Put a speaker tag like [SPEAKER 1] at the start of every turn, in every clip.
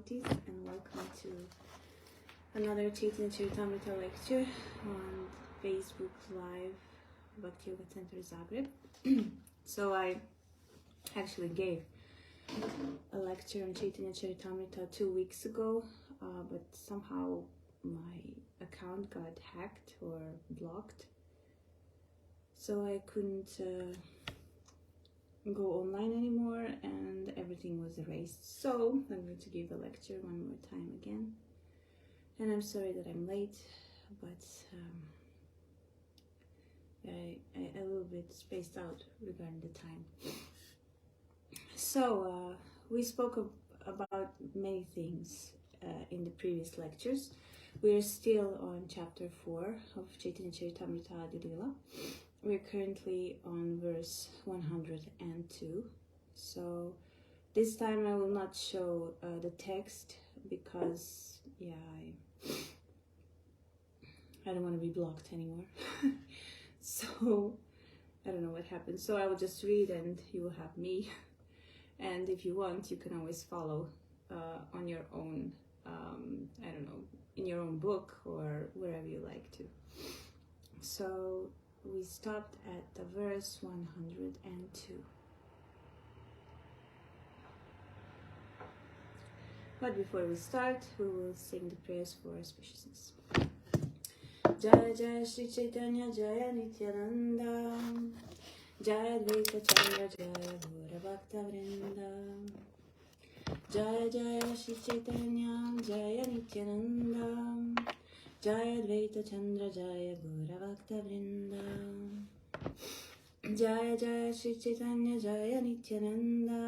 [SPEAKER 1] devotees, and welcome to another Caitanya lecture on Facebook Live Bhakti Yoga Center Zagreb. So I actually gave a lecture on Chaitanya Charitamrita 2 weeks ago, but somehow my account got hacked or blocked, so I couldn't go online anymore and everything was erased. So I'm going to give the lecture one more time again, and I'm sorry that I'm late, but I a little bit spaced out regarding the time. So we spoke about many things in the previous lectures. We're still on chapter 4 of Chaitanya Charitamrita Lila. We're currently on verse 102. So this time I will not show the text because, I don't want to be blocked anymore. So I don't know what happened. So I will just read and you will have me. And if you want, you can always follow on your own, in your own book or wherever you like to. So we stopped at the verse 102. But before we start, we will sing the prayers for auspiciousness. Jaya Jaya Shri Caitanya Jaya Nityananda Jaya Dvaita Chandra Jaya Gora Bhakta Vrinda Jaya Jaya Shri Caitanya Jaya Nityananda Jaya Dvaita Chandra Jaya Gora Bhakta Vrinda Jaya Jaya Shri Caitanya Jaya Nityananda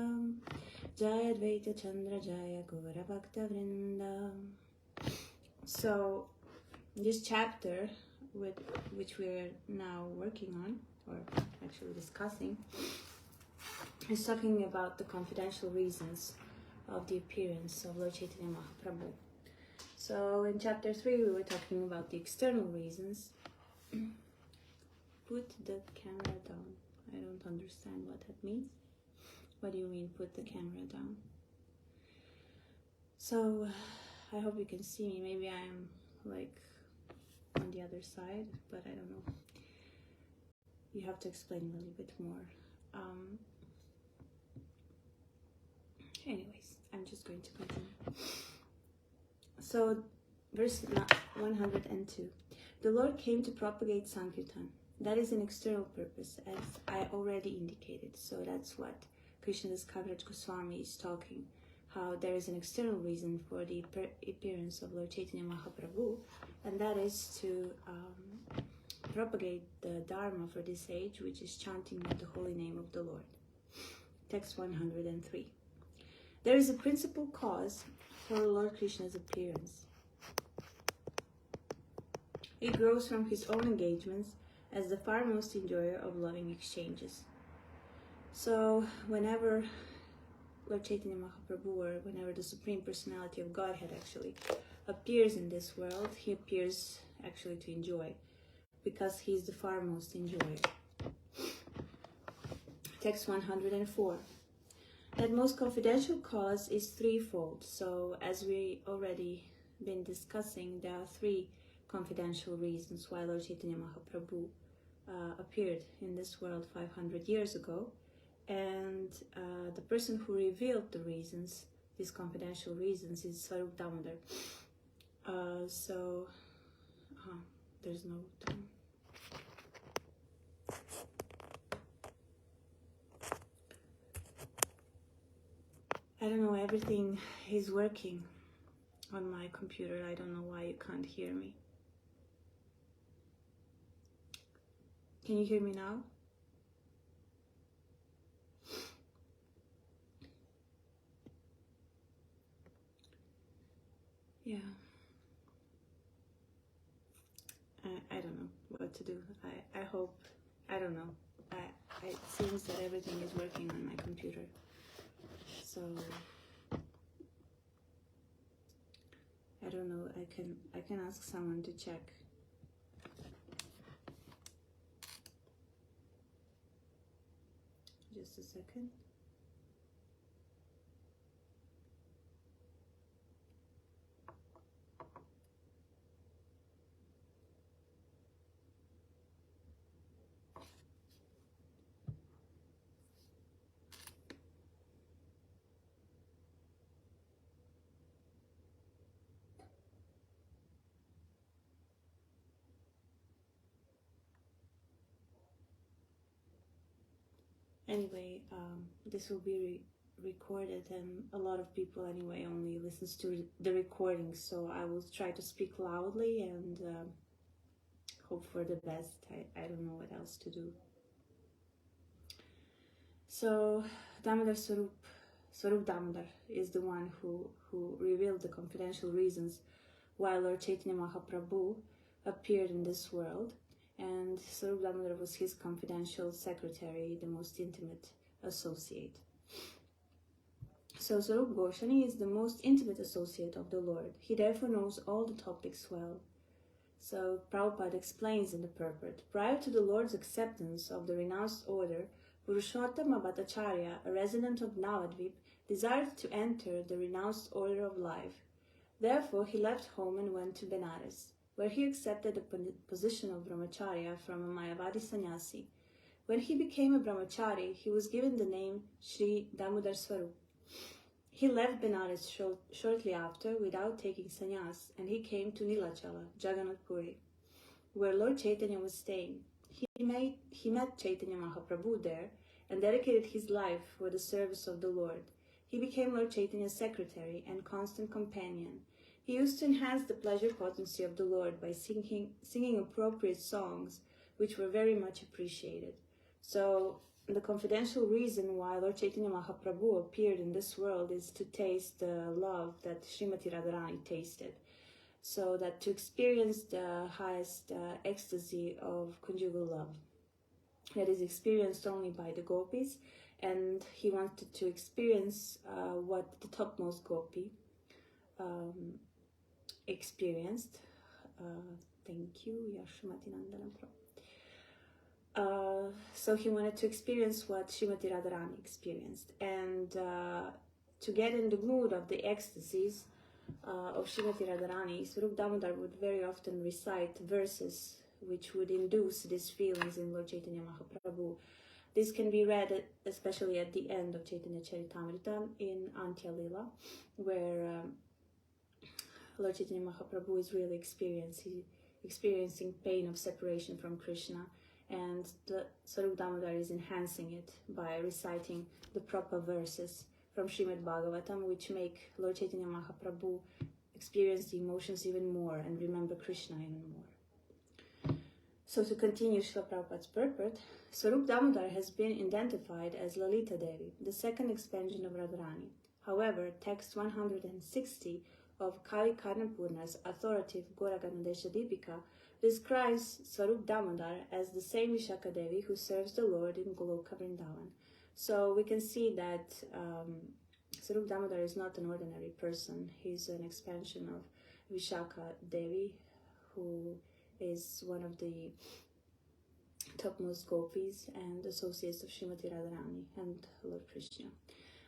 [SPEAKER 1] Jaya Dvaita Chandra Jaya Gora Bhakta Vrinda. So this chapter, which we're now working on, or actually discussing, is talking about the confidential reasons of the appearance of Lord Chaitanya Mahaprabhu. So in chapter 3 we were talking about the external reasons. Put the camera down. I don't understand what that means. What do you mean put the camera down? So I hope you can see me. Maybe I'm like on the other side, but I don't know. You have to explain a little bit more. Anyways, I'm just going to continue. So, verse 102. The Lord came to propagate Sankirtan. That is an external purpose, as I already indicated. So that's what Krishnadas Kaviraj Goswami is talking. How there is an external reason for the appearance of Lord Chaitanya Mahaprabhu, and that is to propagate the Dharma for this age, which is chanting of the holy name of the Lord. Text 103. There is a principal cause for Lord Krishna's appearance. It grows from his own engagements as the foremost enjoyer of loving exchanges. So whenever Lord Chaitanya Mahaprabhu, or whenever the Supreme Personality of Godhead actually appears in this world, he appears actually to enjoy, because he is the foremost enjoyer. Text 104. That most confidential cause is threefold. So as we already been discussing, there are 3 confidential reasons why Lord Chaitanya Mahaprabhu appeared in this world 500 years ago. And the person who revealed the reasons, these confidential reasons, is Swarup Damodar. There's no time. I don't know, everything is working on my computer. I don't know why you can't hear me. Can you hear me now? Yeah. I don't know what to do. I hope, I don't know. It seems that everything is working on my computer. So I don't know. I can ask someone to check. Just a second. Anyway, this will be recorded, and a lot of people anyway only listens to the recording, so I will try to speak loudly and hope for the best. I don't know what else to do. So Damodar Swarup Damodar is the one who revealed the confidential reasons why Lord Chaitanya Mahaprabhu appeared in this world, and Swarup Damodar was his confidential secretary, the most intimate associate. So Swarup Goswami is the most intimate associate of the Lord. He therefore knows all the topics well. So Prabhupada explains in the purport, prior to the Lord's acceptance of the renounced order, Purushottama Bhattacharya, a resident of Navadvip, desired to enter the renounced order of life. Therefore he left home and went to Benares, where he accepted the position of brahmacharya from a Mayavadi sannyasi. When he became a brahmachari, he was given the name Sri Damodar Swarup. He left Benares shortly after without taking sannyas, and he came to Nilachala, Jagannath Puri, where Lord Chaitanya was staying. He met Chaitanya Mahaprabhu there and dedicated his life for the service of the Lord. He became Lord Chaitanya's secretary and constant companion. He used to enhance the pleasure potency of the Lord by singing appropriate songs, which were very much appreciated. So the confidential reason why Lord Chaitanya Mahaprabhu appeared in this world is to taste the love that Srimati Radharani tasted. So that to experience the highest ecstasy of conjugal love that is experienced only by the gopis, and he wanted to experience what the topmost gopi experienced. Thank you, Yashmati Nandana. So he wanted to experience what Srimati Radharani experienced, and to get in the mood of the ecstasies of Srimati Radharani, Swarup Damodar would very often recite verses which would induce these feelings in Lord Chaitanya Mahaprabhu. This can be read especially at the end of Chaitanya Charitamrita in Antya Lila, where Lord Chaitanya Mahaprabhu is really experiencing pain of separation from Krishna, and the Swarup Damodar is enhancing it by reciting the proper verses from Srimad Bhagavatam, which make Lord Chaitanya Mahaprabhu experience the emotions even more and remember Krishna even more. So to continue Srila Prabhupada's purport, Swarup Damodar has been identified as Lalita Devi, the second expansion of Radharani. However, text 160 of Kali Karnapurna's authoritative Gauraganadesha Deepika describes Swarup Damodar as the same Vishaka Devi who serves the Lord in Goloka Vrindavan. So we can see that Swarup Damodar is not an ordinary person. He's an expansion of Vishaka Devi, who is one of the topmost gopis and associates of Srimati Radharani and Lord Krishna.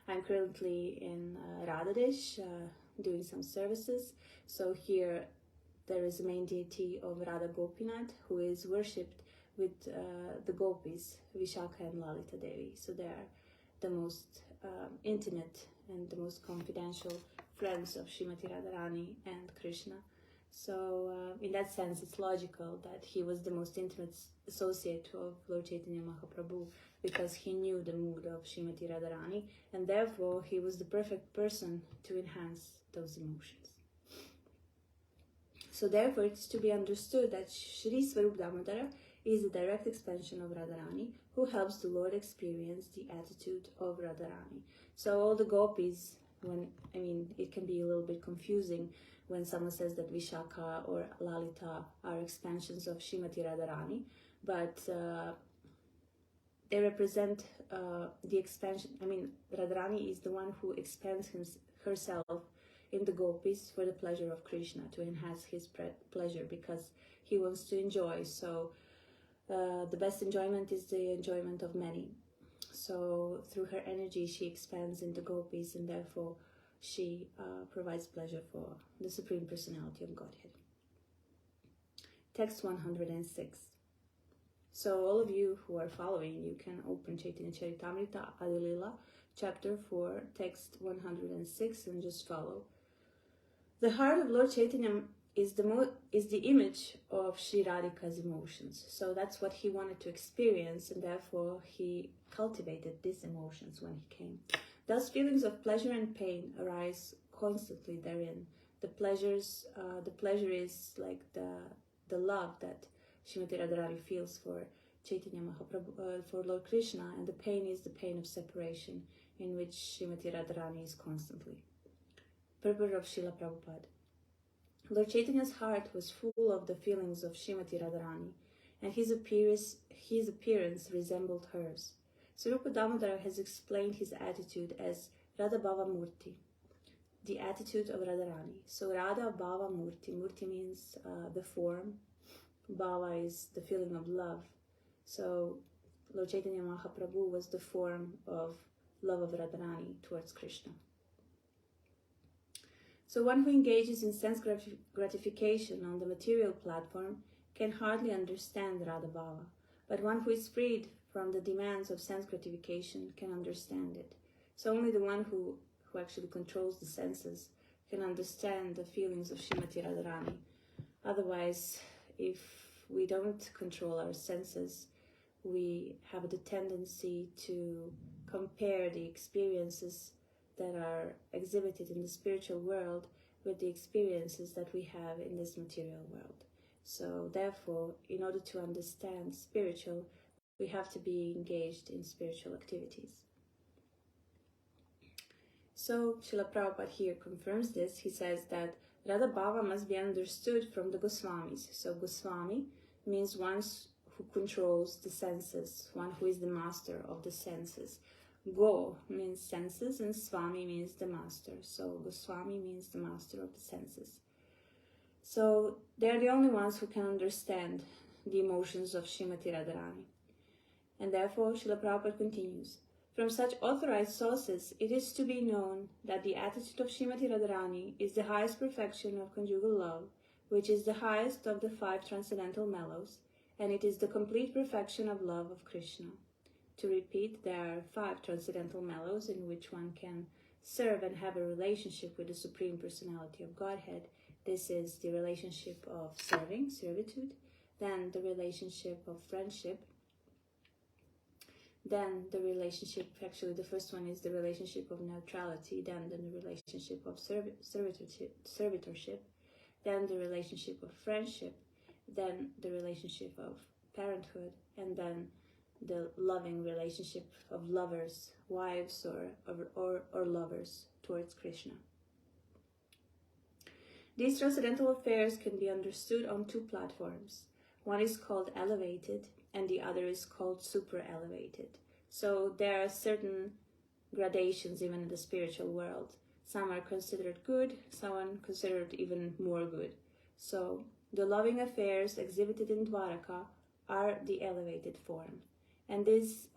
[SPEAKER 1] I'm currently in Radhadesh doing some services. So here there is a main deity of Radha Gopinath who is worshipped with the gopis, Vishaka and Lalita Devi. So they are the most intimate and the most confidential friends of Srimati Radharani and Krishna. So in that sense, it's logical that he was the most intimate associate of Lord Chaitanya Mahaprabhu, because he knew the mood of Srimati Radharani, and therefore he was the perfect person to enhance those emotions. So therefore it is to be understood that Shri Swarup Damodara is a direct expansion of Radharani, who helps the Lord experience the attitude of Radharani. So all the gopis, it can be a little bit confusing when someone says that Vishaka or Lalita are expansions of Srimati Radharani, but they represent the expansion. Radharani is the one who expands herself in the gopis for the pleasure of Krishna, to enhance his pleasure, because he wants to enjoy. So the best enjoyment is the enjoyment of many. So through her energy she expands in the gopis, and therefore she provides pleasure for the Supreme Personality of Godhead. Text 106. So all of you who are following, you can open Chaitanya Charitamrita, Adi Lila, chapter 4, text 106, and just follow. The heart of Lord Chaitanya is the image of Sri Radhika's emotions. So that's what he wanted to experience, and therefore he cultivated these emotions when he came. Thus, feelings of pleasure and pain arise constantly therein. The pleasure is like the love that Srimati Radharani feels for Caitanya Mahaprabhu, for Lord Krishna, and the pain is the pain of separation, in which Srimati Radharani is constantly. Purport of Srila Prabhupada. Lord Chaitanya's heart was full of the feelings of Srimati Radharani, and his appearance resembled hers. Swarupa Damodara has explained his attitude as Radha Bhava Murti, the attitude of Radharani. So Radha Bhava Murti. Murti means the form. Bhava is the feeling of love. So Lord Chaitanya Mahaprabhu was the form of love of Radharani towards Krishna. So one who engages in sense gratification on the material platform can hardly understand Radha Bhava, but one who is freed from the demands of sense gratification can understand it. So only the one who actually controls the senses can understand the feelings of Srimati Radharani. Otherwise, if we don't control our senses, we have the tendency to compare the experiences that are exhibited in the spiritual world with the experiences that we have in this material world. So therefore, in order to understand spiritual, we have to be engaged in spiritual activities. So Srila Prabhupada here confirms this. He says that Radha Bhava must be understood from the Goswamis. So Goswami means one who controls the senses, one who is the master of the senses. Go means senses, and Swami means the master. So Goswami means the master of the senses. So they're the only ones who can understand the emotions of Srimati Radharani. And therefore, Srila Prabhupada continues, from such authorized sources, it is to be known that the attitude of Srimati Radharani is the highest perfection of conjugal love, which is the highest of the 5 transcendental mellows, and it is the complete perfection of love of Krishna. To repeat, there are 5 transcendental mellows in which one can serve and have a relationship with the Supreme Personality of Godhead. This is the relationship of serving, servitude, then the relationship of friendship, then the relationship, actually the first one is the relationship of neutrality, then the relationship of servitorship, then the relationship of friendship, then the relationship of parenthood, and then the loving relationship of lovers, wives or lovers towards Krishna. These transcendental affairs can be understood on 2 platforms. One is called elevated and the other is called super elevated. So there are certain gradations even in the spiritual world. Some are considered good, some are considered even more good. So the loving affairs exhibited in Dwaraka are the elevated form. And these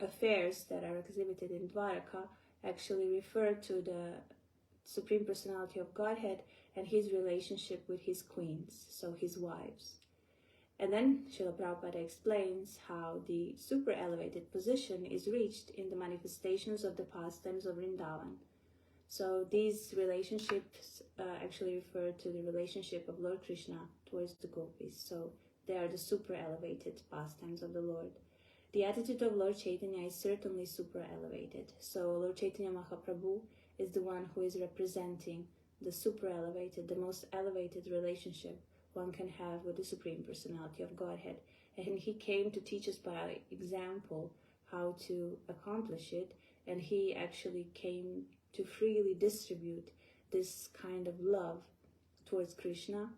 [SPEAKER 1] affairs that are exhibited in Dwaraka actually refer to the Supreme Personality of Godhead and his relationship with his queens, so his wives. And then Srila Prabhupada explains how the super elevated position is reached in the manifestations of the pastimes of Vrindavan. So these relationships actually refer to the relationship of Lord Krishna towards the gopis. So they are the super elevated pastimes of the Lord. The attitude of Lord Chaitanya is certainly super elevated. So Lord Chaitanya Mahaprabhu is the one who is representing the super elevated, the most elevated relationship one can have with the Supreme Personality of Godhead. And he came to teach us by example how to accomplish it, and he actually came to freely distribute this kind of love towards Krishna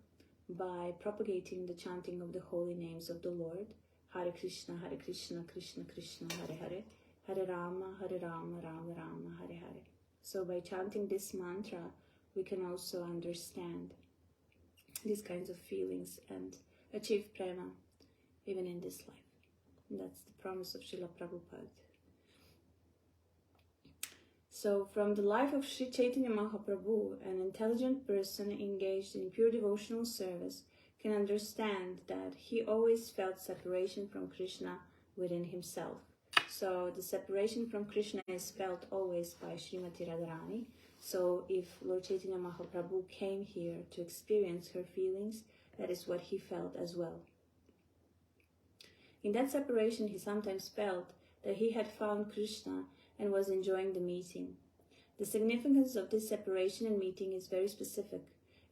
[SPEAKER 1] by propagating the chanting of the holy names of the Lord. Hare Krishna, Krishna Krishna, Hare Hare, Hare Rama, Rama Rama, Hare Hare. So by chanting this mantra, we can also understand these kinds of feelings and achieve prema even in this life. And that's the promise of Srila Prabhupada. So from the life of Sri Chaitanya Mahaprabhu, an intelligent person engaged in pure devotional service can understand that he always felt separation from Krishna within himself. So the separation from Krishna is felt always by Srimati Radharani. So if Lord Chaitanya Mahaprabhu came here to experience her feelings, that is what he felt as well. In that separation, he sometimes felt that he had found Krishna and was enjoying the meeting. The significance of this separation and meeting is very specific.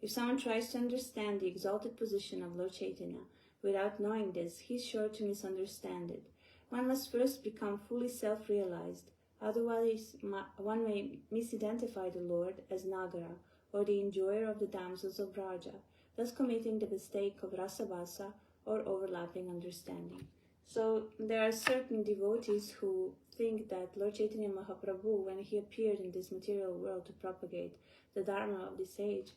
[SPEAKER 1] If someone tries to understand the exalted position of Lord Chaitanya without knowing this, he is sure to misunderstand it. One must first become fully self-realized, otherwise one may misidentify the Lord as Nagara, or the enjoyer of the damsels of Braja, thus committing the mistake of rasabhasa or overlapping understanding. So there are certain devotees who think that Lord Chaitanya Mahaprabhu, when he appeared in this material world to propagate the Dharma of this age,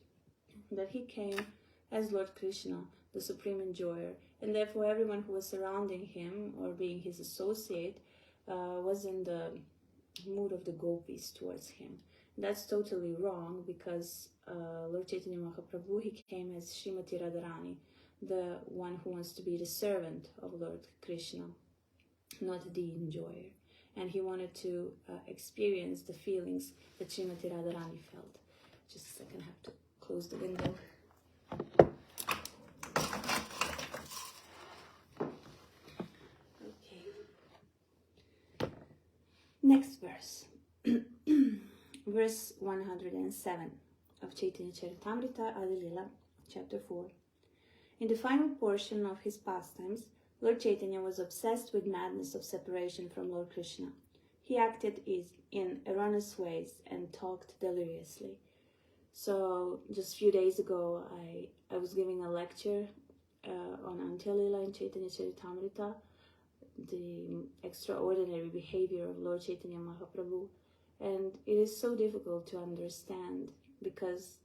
[SPEAKER 1] that he came as Lord Krishna, the supreme enjoyer, and therefore everyone who was surrounding him or being his associate was in the mood of the gopis towards him. That's totally wrong, because Lord Chaitanya Mahaprabhu, he came as Srimati Radharani, the one who wants to be the servant of Lord Krishna, not the enjoyer. And he wanted to experience the feelings that Srimati Radharani felt. Just a second, I have to close the window. Okay. Next verse. Verse 107 of Chaitanya Charitamrita Adi Lila, chapter 4. In the final portion of his pastimes, Lord Chaitanya was obsessed with madness of separation from Lord Krishna. He acted in erroneous ways and talked deliriously. So just a few days ago, I was giving a lecture on Antya Lila in Chaitanya Charitamrita, the extraordinary behavior of Lord Chaitanya Mahaprabhu. And it is so difficult to understand, because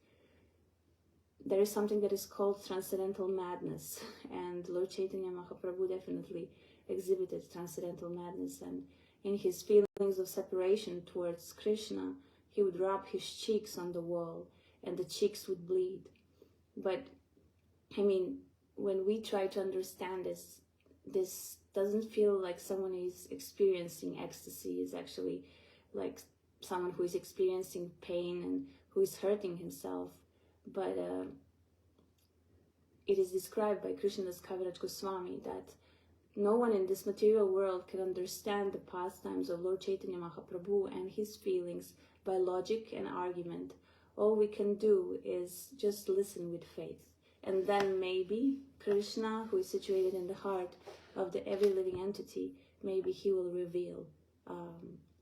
[SPEAKER 1] there is something that is called transcendental madness, and Lord Chaitanya Mahaprabhu definitely exhibited transcendental madness, and in his feelings of separation towards Krishna, he would rub his cheeks on the wall, and the cheeks would bleed. But, I mean, when we try to understand this doesn't feel like someone is experiencing ecstasy. It's actually like someone who is experiencing pain and who is hurting himself. But it is described by Krishnadas Kaviraj Goswami that no one in this material world can understand the pastimes of Lord Chaitanya Mahaprabhu and his feelings by logic and argument. All we can do is just listen with faith. And then maybe Krishna, who is situated in the heart of the every living entity, maybe he will reveal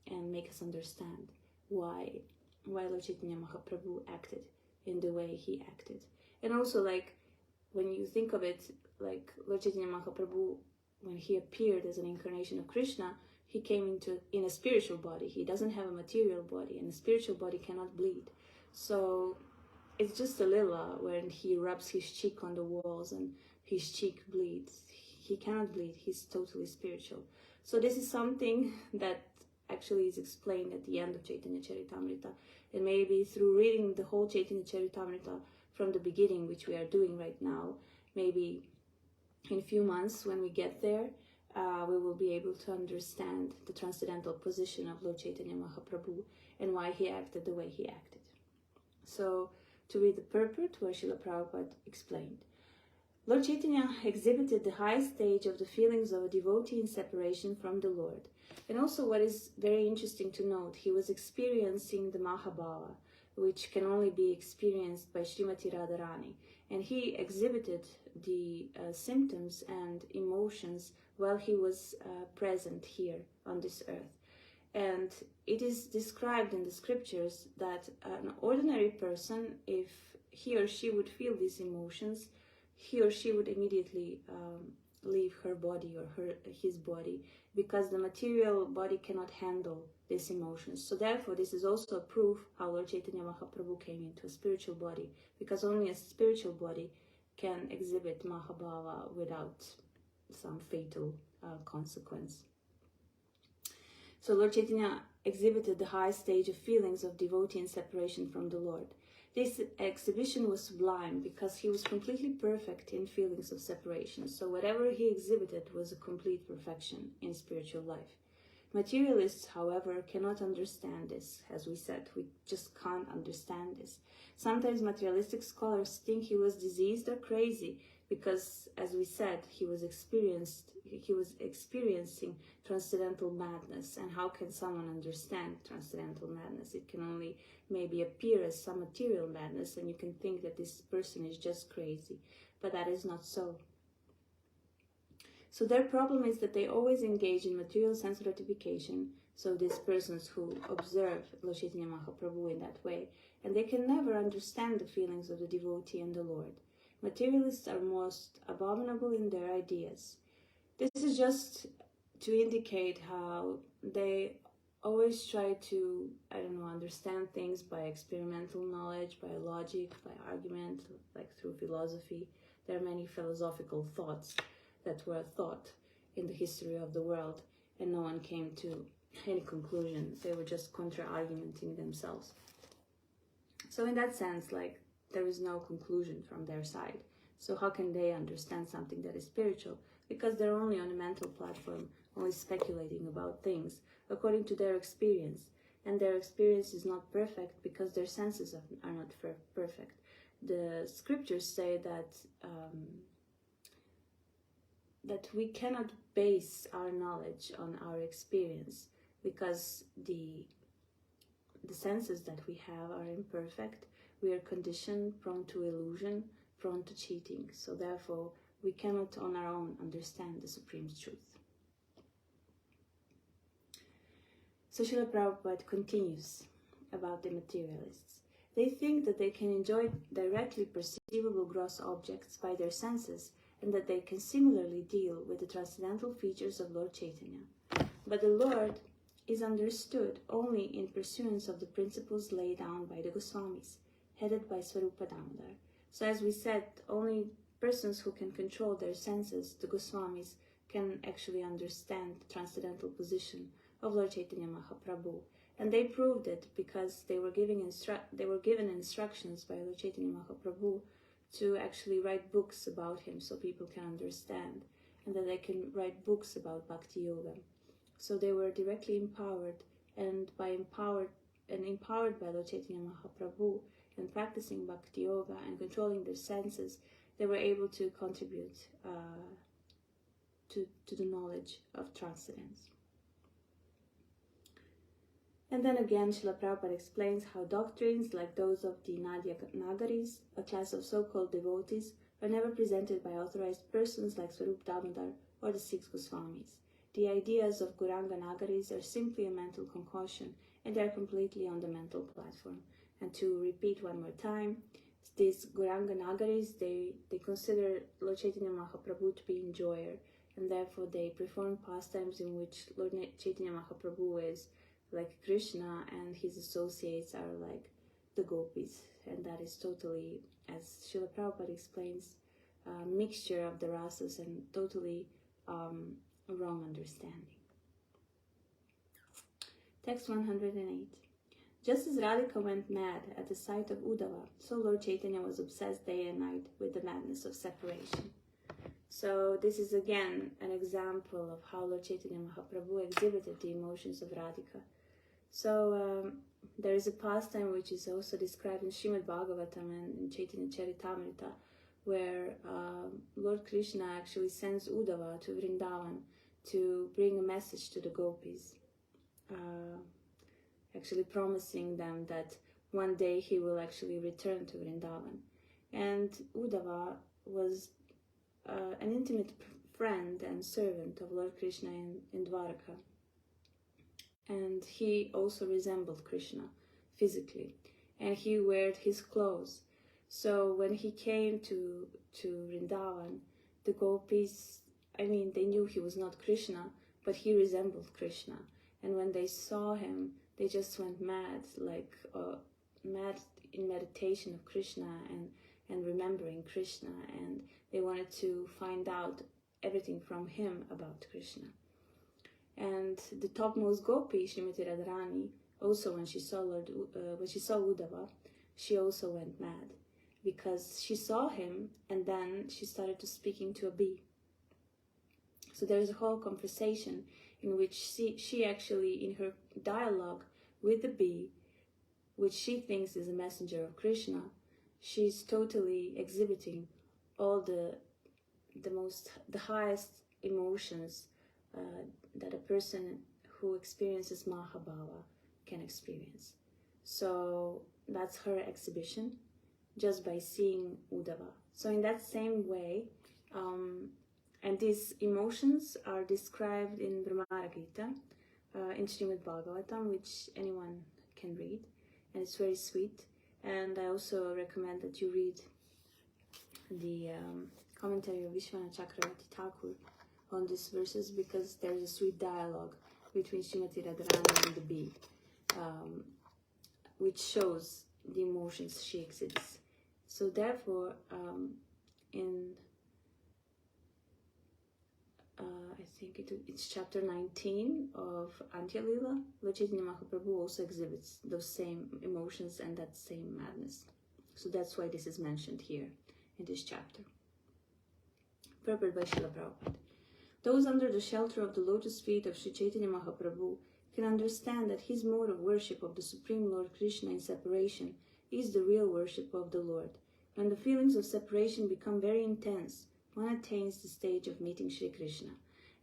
[SPEAKER 1] and make us understand why Lord Chaitanya Mahaprabhu acted in the way he acted. And also, like, when you think of it, like Lord Chaitanya Mahaprabhu, when he appeared as an incarnation of Krishna, he came in a spiritual body. He doesn't have a material body, and a spiritual body cannot bleed. So it's just a Lila when he rubs his cheek on the walls and his cheek bleeds. He cannot bleed. He's totally spiritual. So this is something that actually is explained at the end of Chaitanya Charitamrita. And maybe through reading the whole Chaitanya Charitamrita from the beginning, which we are doing right now, maybe in a few months when we get there, we will be able to understand the transcendental position of Lord Chaitanya Mahaprabhu and why he acted the way he acted. So, to read the purport, where Srila Prabhupada explained. Lord Chaitanya exhibited the highest stage of the feelings of a devotee in separation from the Lord. And also, what is very interesting to note, he was experiencing the Mahabhava, which can only be experienced by Srimati Radharani. And he exhibited the symptoms and emotions while he was present here on this earth. And it is described in the scriptures that an ordinary person, if he or she would feel these emotions, he or she would immediately leave her body or his body, because the material body cannot handle these emotions. So therefore, this is also a proof how Lord Chaitanya Mahaprabhu came into a spiritual body, because only a spiritual body can exhibit Mahabhava without some fatal consequence. So Lord Chaitanya exhibited the high stage of feelings of devotee in separation from the Lord. This exhibition was sublime because he was completely perfect in feelings of separation. So whatever he exhibited was a complete perfection in spiritual life. Materialists, however, cannot understand this. As we said, we just can't understand this. Sometimes materialistic scholars think he was diseased or crazy because, as we said, he was experiencing transcendental madness. And how can someone understand transcendental madness? It can only maybe appear as some material madness, and you can think that this person is just crazy. But that is not so. So their problem is that they always engage in material sense gratification, so these persons who observe Lord Chaitanya Mahaprabhu in that way, and they can never understand the feelings of the devotee and the Lord. Materialists are most abominable in their ideas. This is just to indicate how they always try to, understand things by experimental knowledge, by logic, by argument, like through philosophy. There are many philosophical thoughts that were thought in the history of the world, and no one came to any conclusion. They were just contra-argumenting themselves. So in that sense, like, there is no conclusion from their side. So how can they understand something that is spiritual? Because they're only on a mental platform, only speculating about things according to their experience. And their experience is not perfect because their senses are not perfect. The scriptures say that we cannot base our knowledge on our experience because the senses that we have are imperfect. We are conditioned, prone to illusion, prone to cheating. So therefore, we cannot on our own understand the Supreme Truth. So Srila Prabhupada continues about the materialists. They think that they can enjoy directly perceivable gross objects by their senses, and that they can similarly deal with the transcendental features of Lord Chaitanya. But the Lord is understood only in pursuance of the principles laid down by the Goswamis, headed by Swarupa Damodar. So as we said, only persons who can control their senses, the Goswamis, can actually understand the transcendental position of Lord Chaitanya Mahaprabhu. And they proved it because they were given instructions by Lord Chaitanya Mahaprabhu to actually write books about him so people can understand, and that they can write books about Bhakti Yoga. So they were directly empowered, and empowered by Lord Chaitanya Mahaprabhu, and practicing Bhakti Yoga and controlling their senses, they were able to contribute to the knowledge of transcendence. And then again, Srila Prabhupada explains how doctrines like those of the Nagaris, a class of so-called devotees, are never presented by authorized persons like Swarup Damodar or the 6 Goswamis. The ideas of Gauranga Nagaris are simply a mental concoction, and they are completely on the mental platform. And to repeat one more time, these Gauranga Nagaris, they consider Lord Chaitanya Mahaprabhu to be enjoyer, and therefore they perform pastimes in which Lord Chaitanya Mahaprabhu is like Krishna, and his associates are like the gopis. And that is totally, as Srila Prabhupada explains, a mixture of the rasas and totally wrong understanding. Text 108. Just as Radhika went mad at the sight of Uddhava, so Lord Chaitanya was obsessed day and night with the madness of separation. So this is again an example of how Lord Chaitanya Mahaprabhu exhibited the emotions of Radhika. So there is a pastime which is also described in Srimad Bhagavatam and in Chaitanya Charitamrita, where Lord Krishna actually sends Uddhava to Vrindavan to bring a message to the gopis, actually promising them that one day he will actually return to Vrindavan. And Uddhava was an intimate friend and servant of Lord Krishna in Dwaraka. And he also resembled Krishna physically, and he wore his clothes. So when he came to Vrindavan, the gopis, they knew he was not Krishna, but he resembled Krishna. And when they saw him, they just went mad, mad in meditation of Krishna and remembering Krishna, and they wanted to find out everything from him about Krishna. And the topmost gopi, Srimati Radharani, also when she saw Uddhava, she also went mad, because she saw him and then she started to speaking to a bee. So there is a whole conversation in which she actually, in her dialogue with the bee, which she thinks is a messenger of Krishna, she's totally exhibiting all the highest emotions that a person who experiences Mahabhava can experience. So that's her exhibition, just by seeing Uddhava. So in that same way, and these emotions are described in Bhagavad Gita, in Srimad Bhagavatam, which anyone can read, and it's very sweet. And I also recommend that you read the commentary of Vishwanath Chakravarti Thakur on these verses, because there's a sweet dialogue between Srimati Radharani and the bee, which shows the emotions she exhibits. So therefore, I think it's chapter 19 of Antya Lila, Lord Chaitanya Mahaprabhu also exhibits those same emotions and that same madness. So that's why this is mentioned here in this chapter. Purport by Srila Prabhupada. Those under the shelter of the lotus feet of Sri Chaitanya Mahaprabhu can understand that his mode of worship of the Supreme Lord Krishna in separation is the real worship of the Lord. When the feelings of separation become very intense, one attains the stage of meeting Sri Krishna.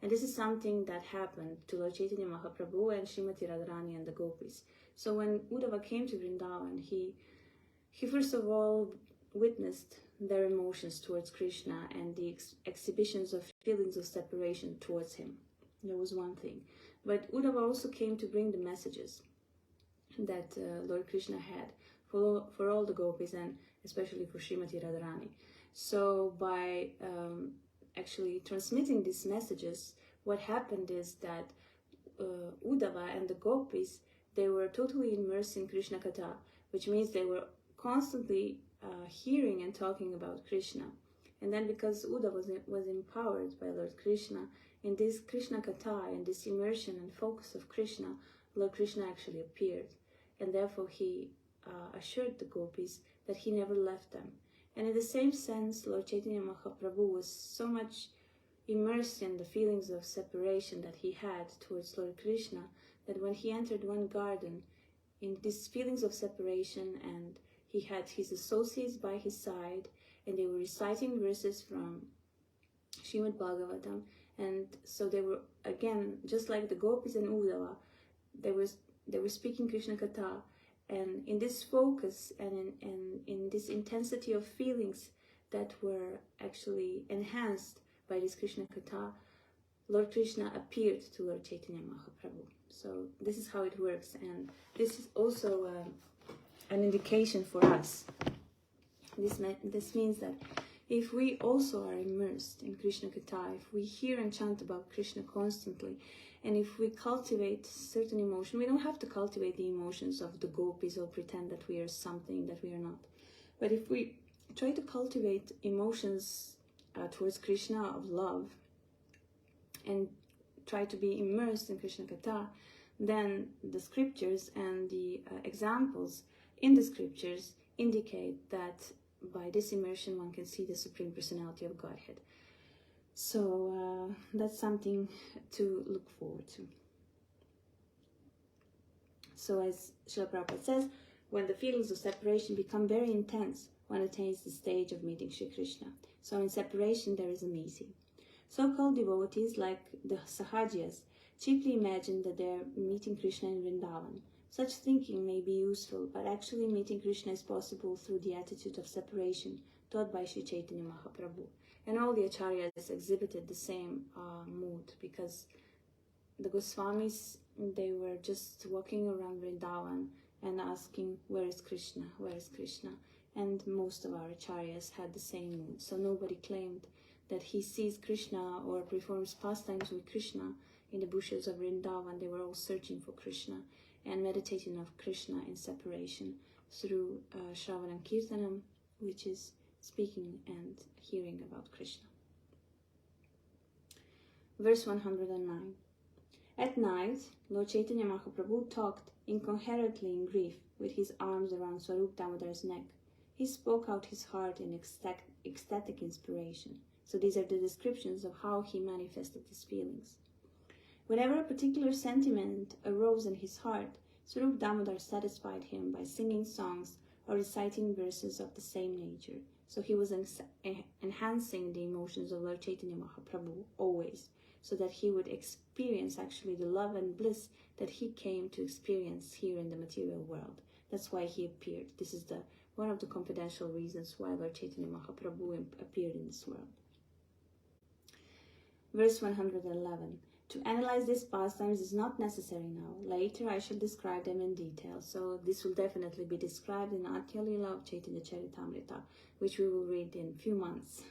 [SPEAKER 1] And this is something that happened to Lord Chaitanya Mahaprabhu and Srimati Radharani and the gopis. So when Uddhava came to Vrindavan, he first of all witnessed their emotions towards Krishna and the exhibitions of feelings of separation towards him. That was one thing. But Uddhava also came to bring the messages that Lord Krishna had for all the gopis, and especially for Srimati Radharani. So by actually transmitting these messages, what happened is that Uddhava and the gopis, they were totally immersed in Krishna Katha, which means they were constantly hearing and talking about Krishna. And then because Uddhava was empowered by Lord Krishna, in this Krishna Katha, in this immersion and focus of Krishna, Lord Krishna actually appeared. And therefore he assured the gopis that he never left them. And in the same sense, Lord Chaitanya Mahaprabhu was so much immersed in the feelings of separation that he had towards Lord Krishna, that when he entered one garden, in these feelings of separation, and he had his associates by his side, and they were reciting verses from Srimad Bhagavatam, and so they were, again, just like the gopis and Uddhava, they were speaking Krishna Katha. And in this focus and in this intensity of feelings that were actually enhanced by this Krishna Katha, Lord Krishna appeared to Lord Chaitanya Mahaprabhu. So this is how it works, and this is also an indication for us. This means that if we also are immersed in Krishna Katha, if we hear and chant about Krishna constantly, and if we cultivate certain emotion, we don't have to cultivate the emotions of the gopis or pretend that we are something that we are not. But if we try to cultivate emotions towards Krishna of love, and try to be immersed in Krishna Katha, then the scriptures and the examples in the scriptures indicate that by this immersion one can see the Supreme Personality of Godhead. So that's something to look forward to. So as Srila Prabhupada says, when the feelings of separation become very intense, one attains the stage of meeting Sri Krishna. So in separation there is a meeting. So-called devotees like the Sahajiyas cheaply imagine that they are meeting Krishna in Vrindavan. Such thinking may be useful, but actually meeting Krishna is possible through the attitude of separation taught by Sri Chaitanya Mahaprabhu. And all the acharyas exhibited the same mood, because the Goswamis, they were just walking around Vrindavan and asking, where is Krishna, where is Krishna? And most of our acharyas had the same mood. So nobody claimed that he sees Krishna or performs pastimes with Krishna in the bushes of Vrindavan. They were all searching for Krishna and meditating of Krishna in separation through Shravanam Kirtanam, which is speaking and hearing about Krishna. Verse 109. At night, Lord Chaitanya Mahaprabhu talked incoherently in grief with his arms around Swarup Damodar's neck. He spoke out his heart in ecstatic inspiration. So these are the descriptions of how he manifested his feelings. Whenever a particular sentiment arose in his heart, Swarup Damodar satisfied him by singing songs or reciting verses of the same nature. So he was enhancing the emotions of Lord Chaitanya Mahaprabhu always, so that he would experience actually the love and bliss that he came to experience here in the material world. That's why he appeared. This is one of the confidential reasons why Lord Chaitanya Mahaprabhu appeared in this world. Verse 111. To analyze these pastimes is not necessary now. Later I shall describe them in detail. So this will definitely be described in Atya Lila of Chaitanya Charitamrita, which we will read in a few months.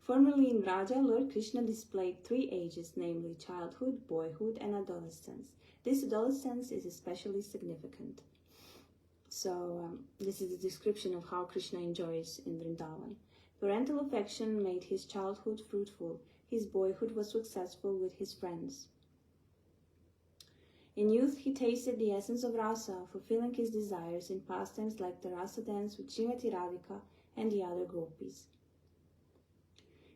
[SPEAKER 1] Formerly in Vraja, Lord Krishna displayed 3 ages, namely childhood, boyhood, and adolescence. This adolescence is especially significant. So this is a description of how Krishna enjoys in Vrindavan. Parental affection made his childhood fruitful. His boyhood was successful with his friends. In youth, he tasted the essence of rasa, fulfilling his desires in pastimes like the rasa dance with Srimati Radhika and the other gopis.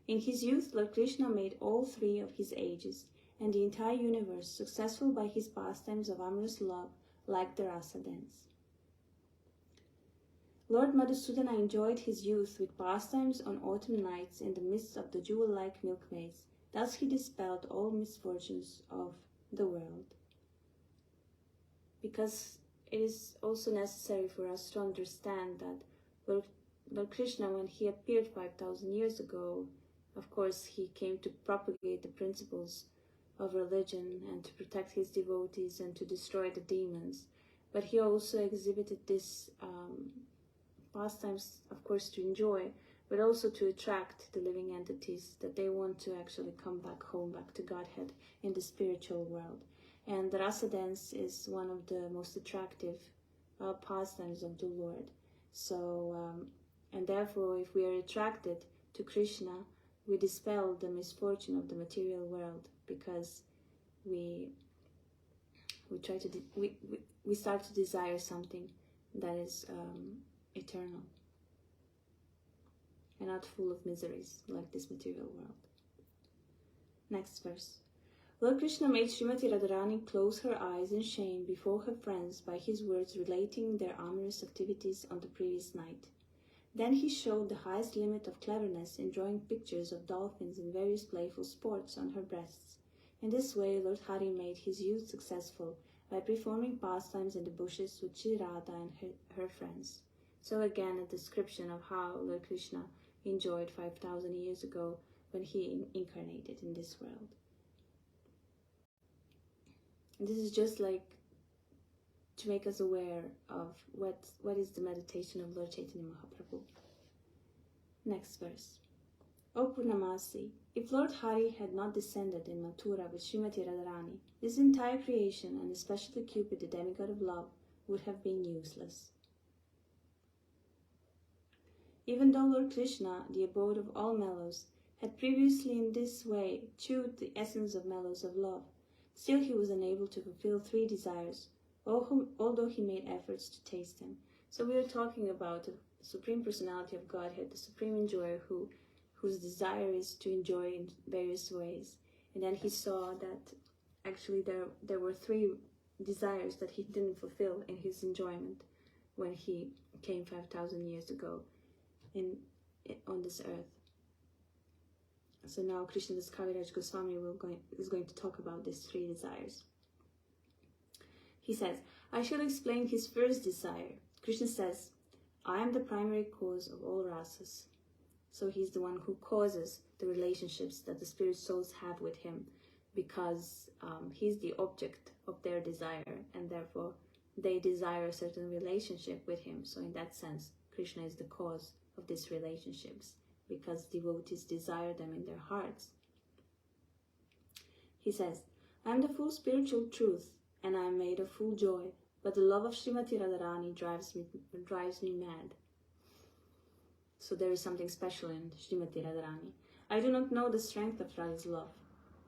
[SPEAKER 1] In his youth, Lord Krishna made all 3 of his ages and the entire universe successful by his pastimes of amorous love, like the rasa dance. Lord Madhusudana enjoyed his youth with pastimes on autumn nights in the midst of the jewel-like milkmaids. Thus he dispelled all misfortunes of the world. Because it is also necessary for us to understand that Lord Krishna, when he appeared 5,000 years ago, of course he came to propagate the principles of religion and to protect his devotees and to destroy the demons. But he also exhibited this pastimes, of course, to enjoy, but also to attract the living entities that they want to actually come back home, back to Godhead in the spiritual world. And the rasa dance is one of the most attractive pastimes of the Lord. So, and therefore, if we are attracted to Krishna, we dispel the misfortune of the material world, because we start to desire something that is eternal and not full of miseries like this material world. Next verse. Lord Krishna made Srimati Radharani close her eyes in shame before her friends by his words relating their amorous activities on the previous night. Then he showed the highest limit of cleverness in drawing pictures of dolphins and various playful sports on her breasts. In this way, Lord Hari made his youth successful by performing pastimes in the bushes with Shri Radha and her friends. So again, a description of how Lord Krishna enjoyed 5,000 years ago when he incarnated in this world. And this is just like to make us aware of what is the meditation of Lord Chaitanya Mahaprabhu. Next verse. O Purnamasi, if Lord Hari had not descended in Mathura with Srimati Radharani, this entire creation, and especially Cupid, the demigod of love, would have been useless. Even though Lord Krishna, the abode of all mellows, had previously in this way chewed the essence of mellows of love, still he was unable to fulfill 3 desires, although he made efforts to taste them. So we are talking about the Supreme Personality of Godhead, the Supreme Enjoyer whose desire is to enjoy in various ways. And then he saw that actually there were 3 desires that he didn't fulfill in his enjoyment when he came 5,000 years ago on this earth. So now Krishnadas Kaviraj Goswami is going to talk about these 3 desires. He says, I shall explain his first desire. Krishna says, I am the primary cause of all rasas. So he's the one who causes the relationships that the spirit souls have with him, because he's the object of their desire, and therefore they desire a certain relationship with him. So in that sense, Krishna is the cause of these relationships, because devotees desire them in their hearts. He says, I am the full spiritual truth, and I am made of full joy, but the love of Srimati Radharani drives me mad. So there is something special in Srimati Radharani. I do not know the strength of Radha's love,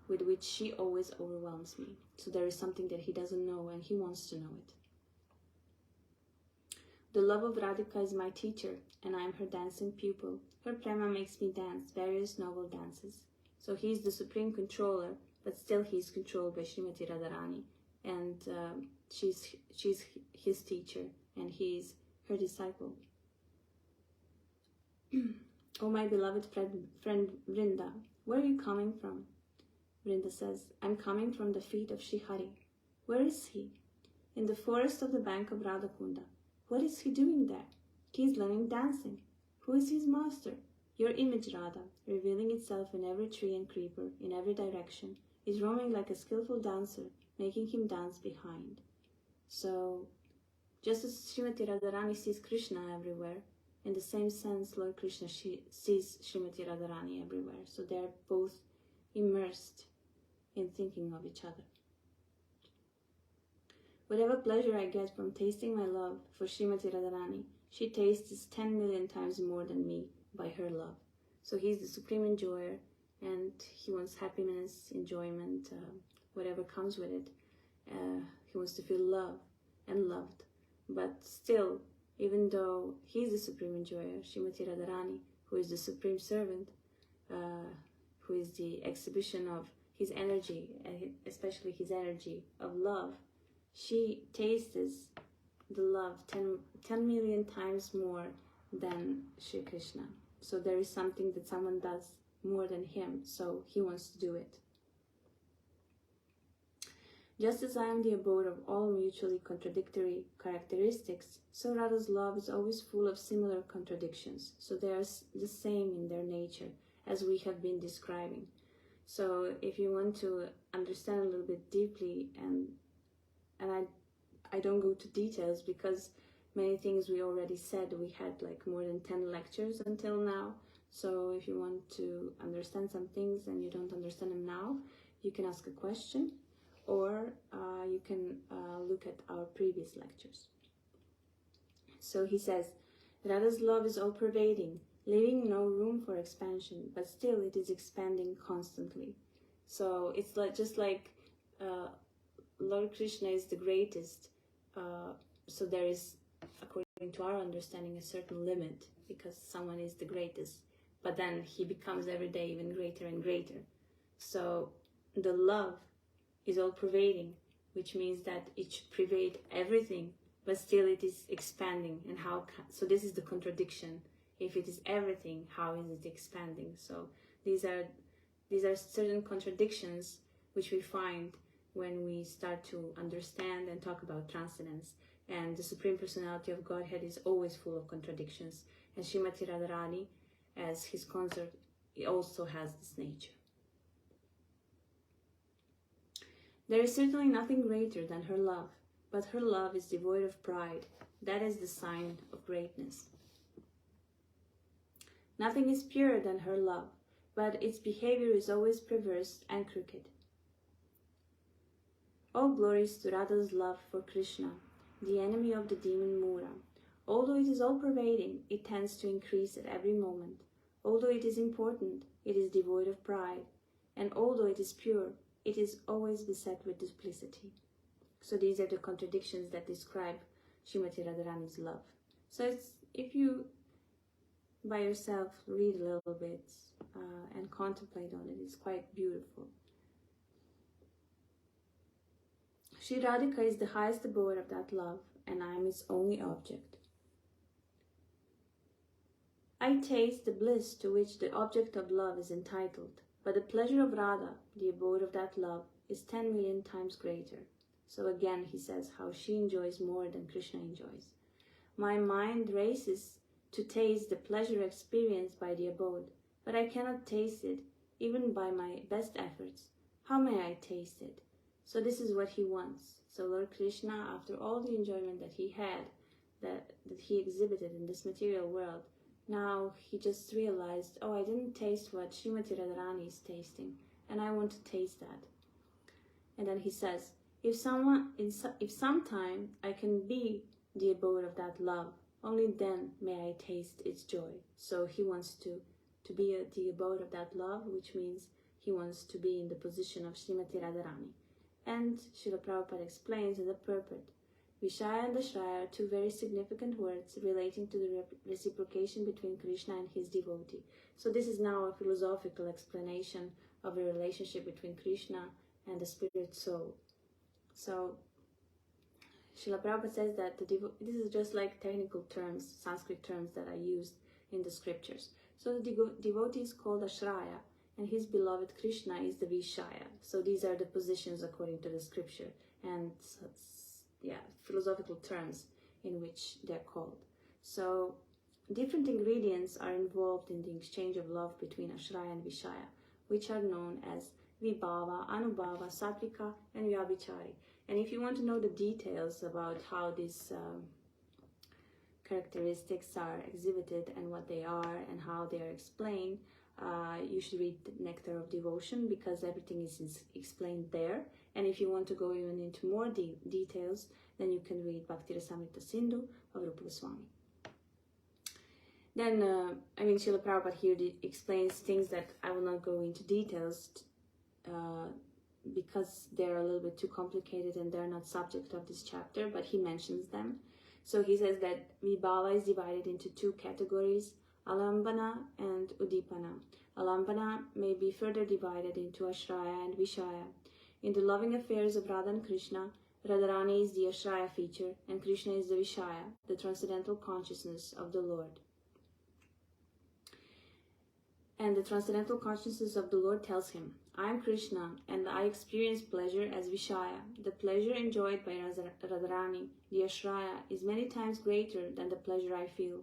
[SPEAKER 1] with which she always overwhelms me. So there is something that he doesn't know, and he wants to know it. The love of Radhika is my teacher, and I am her dancing pupil. Her prema makes me dance various novel dances. So he is the supreme controller but still he's controlled by Srimati Radharani, and she's his teacher, and he's her disciple. Oh, my beloved friend Vrinda, where are you coming from? Vrinda says, I'm coming from the feet of Shri Hari. Where is he? In the forest of the bank of Radhakunda. What is he doing there? He is learning dancing. Who is his master? Your image, Radha, revealing itself in every tree and creeper, in every direction, is roaming like a skillful dancer, making him dance behind. So, just as Srimati Radharani sees Krishna everywhere, in the same sense, Lord Krishna sees Srimati Radharani everywhere. So they're both immersed in thinking of each other. Whatever pleasure I get from tasting my love for Srimati Radharani, she tastes 10 million times more than me by her love. So he's the supreme enjoyer, and he wants happiness, enjoyment, whatever comes with it. He wants to feel love and loved. But still, even though he's the supreme enjoyer, Srimati Radharani, who is the supreme servant, who is the exhibition of his energy, especially his energy of love, she tastes the love 10 million times more than Shri Krishna. So there is something that someone does more than him, so he wants to do it. Just as I am the abode of all mutually contradictory characteristics, so Radha's love is always full of similar contradictions. So they are the same in their nature, as we have been describing. So if you want to understand a little bit deeply, and I don't go to details because many things we already said, we had like more than 10 lectures until now. So if you want to understand some things and you don't understand them now, you can ask a question, or you can look at our previous lectures. So he says, Radha's love is all-pervading, leaving no room for expansion, but still it is expanding constantly. So it's like, just like Lord Krishna is the greatest, so there is, according to our understanding, a certain limit, because someone is the greatest, but then he becomes every day even greater and greater. So the love is all-pervading, which means that it should pervade everything, but still it is expanding. And how? So this is the contradiction. If it is everything, how is it expanding? So these are certain contradictions which we find when we start to understand and talk about transcendence. And the Supreme Personality of Godhead is always full of contradictions. And Srimati Radharani, as his consort, also has this nature. There is certainly nothing greater than her love, but her love is devoid of pride. That is the sign of greatness. Nothing is purer than her love, but its behavior is always perverse and crooked. All glories to Radha's love for Krishna, the enemy of the demon Mura. Although it is all-pervading, it tends to increase at every moment. Although it is important, it is devoid of pride. And although it is pure, it is always beset with duplicity. So these are the contradictions that describe Srimati Radharani's love. So if you, by yourself, read a little bit and contemplate on it, it's quite beautiful. Shri Radhika is the highest abode of that love, and I am its only object. I taste the bliss to which the object of love is entitled, but the pleasure of Radha, the abode of that love, is 10 million times greater. So again he says how she enjoys more than Krishna enjoys. My mind races to taste the pleasure experienced by the abode, but I cannot taste it, even by my best efforts. How may I taste it? So this is what he wants. So Lord Krishna, after all the enjoyment that he had, that he exhibited in this material world, now he just realized, oh, I didn't taste what Srimati Radharani is tasting, and I want to taste that. And then he says, if sometime I can be the abode of that love, only then may I taste its joy. So he wants to be the abode of that love, which means he wants to be in the position of Srimati Radharani. And Srila Prabhupada explains in the purport, Vishaya and Ashraya are two very significant words relating to the reciprocation between Krishna and his devotee. So this is now a philosophical explanation of the relationship between Krishna and the spirit soul. So Srila Prabhupada says that this is just like technical terms, Sanskrit terms that are used in the scriptures. So the devotee is called Ashraya, and his beloved Krishna is the Vishaya. So these are the positions according to the scripture, and philosophical terms in which they're called. So different ingredients are involved in the exchange of love between Ashraya and Vishaya, which are known as Vibhava, Anubhava, Sattvika, and Vyabhichari. And if you want to know the details about how these characteristics are exhibited and what they are and how they are explained, you should read the Nectar of Devotion, because everything is explained there. And if you want to go even into more details, then you can read Bhakti Rasamrita Sindhu of Rupa Goswami. Then, Srila Prabhupada here explains things that I will not go into details because they're a little bit too complicated and they're not subject of this chapter, but he mentions them. So he says that Vibhava is divided into two categories, Alambana and Udipana. Alambana may be further divided into Ashraya and Vishaya. In the loving affairs of Radha and Krishna, Radharani is the Ashraya feature and Krishna is the Vishaya, the transcendental consciousness of the Lord. And the transcendental consciousness of the Lord tells him, I am Krishna and I experience pleasure as Vishaya. The pleasure enjoyed by Radharani, the Ashraya, is many times greater than the pleasure I feel.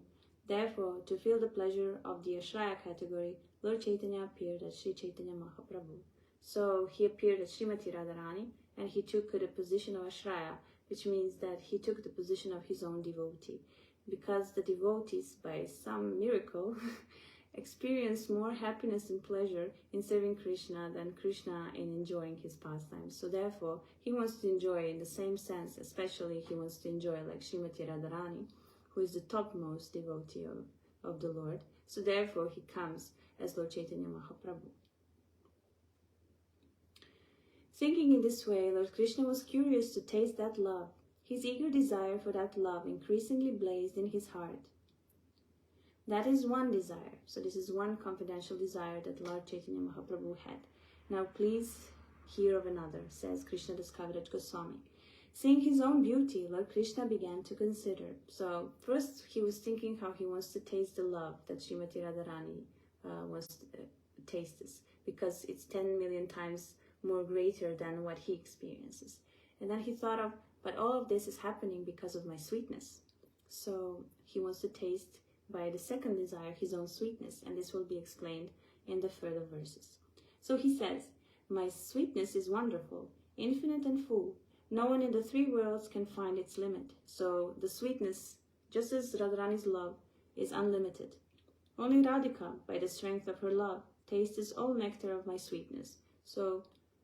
[SPEAKER 1] Therefore, to feel the pleasure of the Ashraya category, Lord Caitanya appeared as Sri Caitanya Mahaprabhu. So he appeared as Srimati Radharani and he took the position of Ashraya, which means that he took the position of his own devotee. Because the devotees, by some miracle, experience more happiness and pleasure in serving Krishna than Krishna in enjoying his pastimes. So therefore, he wants to enjoy in the same sense, especially he wants to enjoy like Srimati Radharani, who is the topmost devotee of the Lord. So therefore, he comes as Lord Chaitanya Mahaprabhu. Thinking in this way, Lord Krishna was curious to taste that love. His eager desire for that love increasingly blazed in his heart. That is one desire. So this is one confidential desire that Lord Chaitanya Mahaprabhu had. Now please hear of another, says Krishna Das Kaviraj Goswami. Seeing his own beauty, Lord Krishna began to consider. So first he was thinking how he wants to taste the love that Srimati Radharani wants to taste this, because it's 10 million times more greater than what he experiences. And then he thought of, but all of this is happening because of my sweetness. So he wants to taste by the second desire his own sweetness, and this will be explained in the further verses. So he says, my sweetness is wonderful, infinite and full. No one in the three worlds can find its limit. So the sweetness, just as Radharani's love, is unlimited. Only Radhika, by the strength of her love, tastes all nectar of my sweetness. So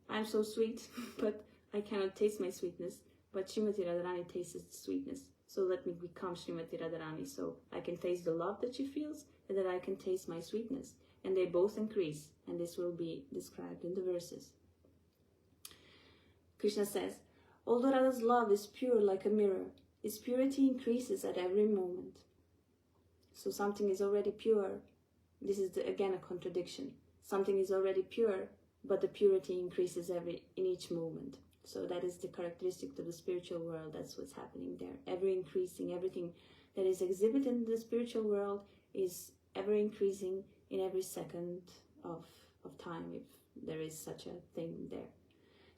[SPEAKER 1] I'm so sweet, but I cannot taste my sweetness. But Srimati Radharani tastes the sweetness. So let me become Srimati Radharani, so I can taste the love that she feels, and that I can taste my sweetness. And they both increase, and this will be described in the verses. Krishna says, although Radha's love is pure like a mirror, its purity increases at every moment. So something is already pure. This is again a contradiction. Something is already pure, but the purity increases in each moment. So that is the characteristic of the spiritual world. That's what's happening there. Ever increasing, everything that is exhibited in the spiritual world is ever increasing in every second of time, if there is such a thing there.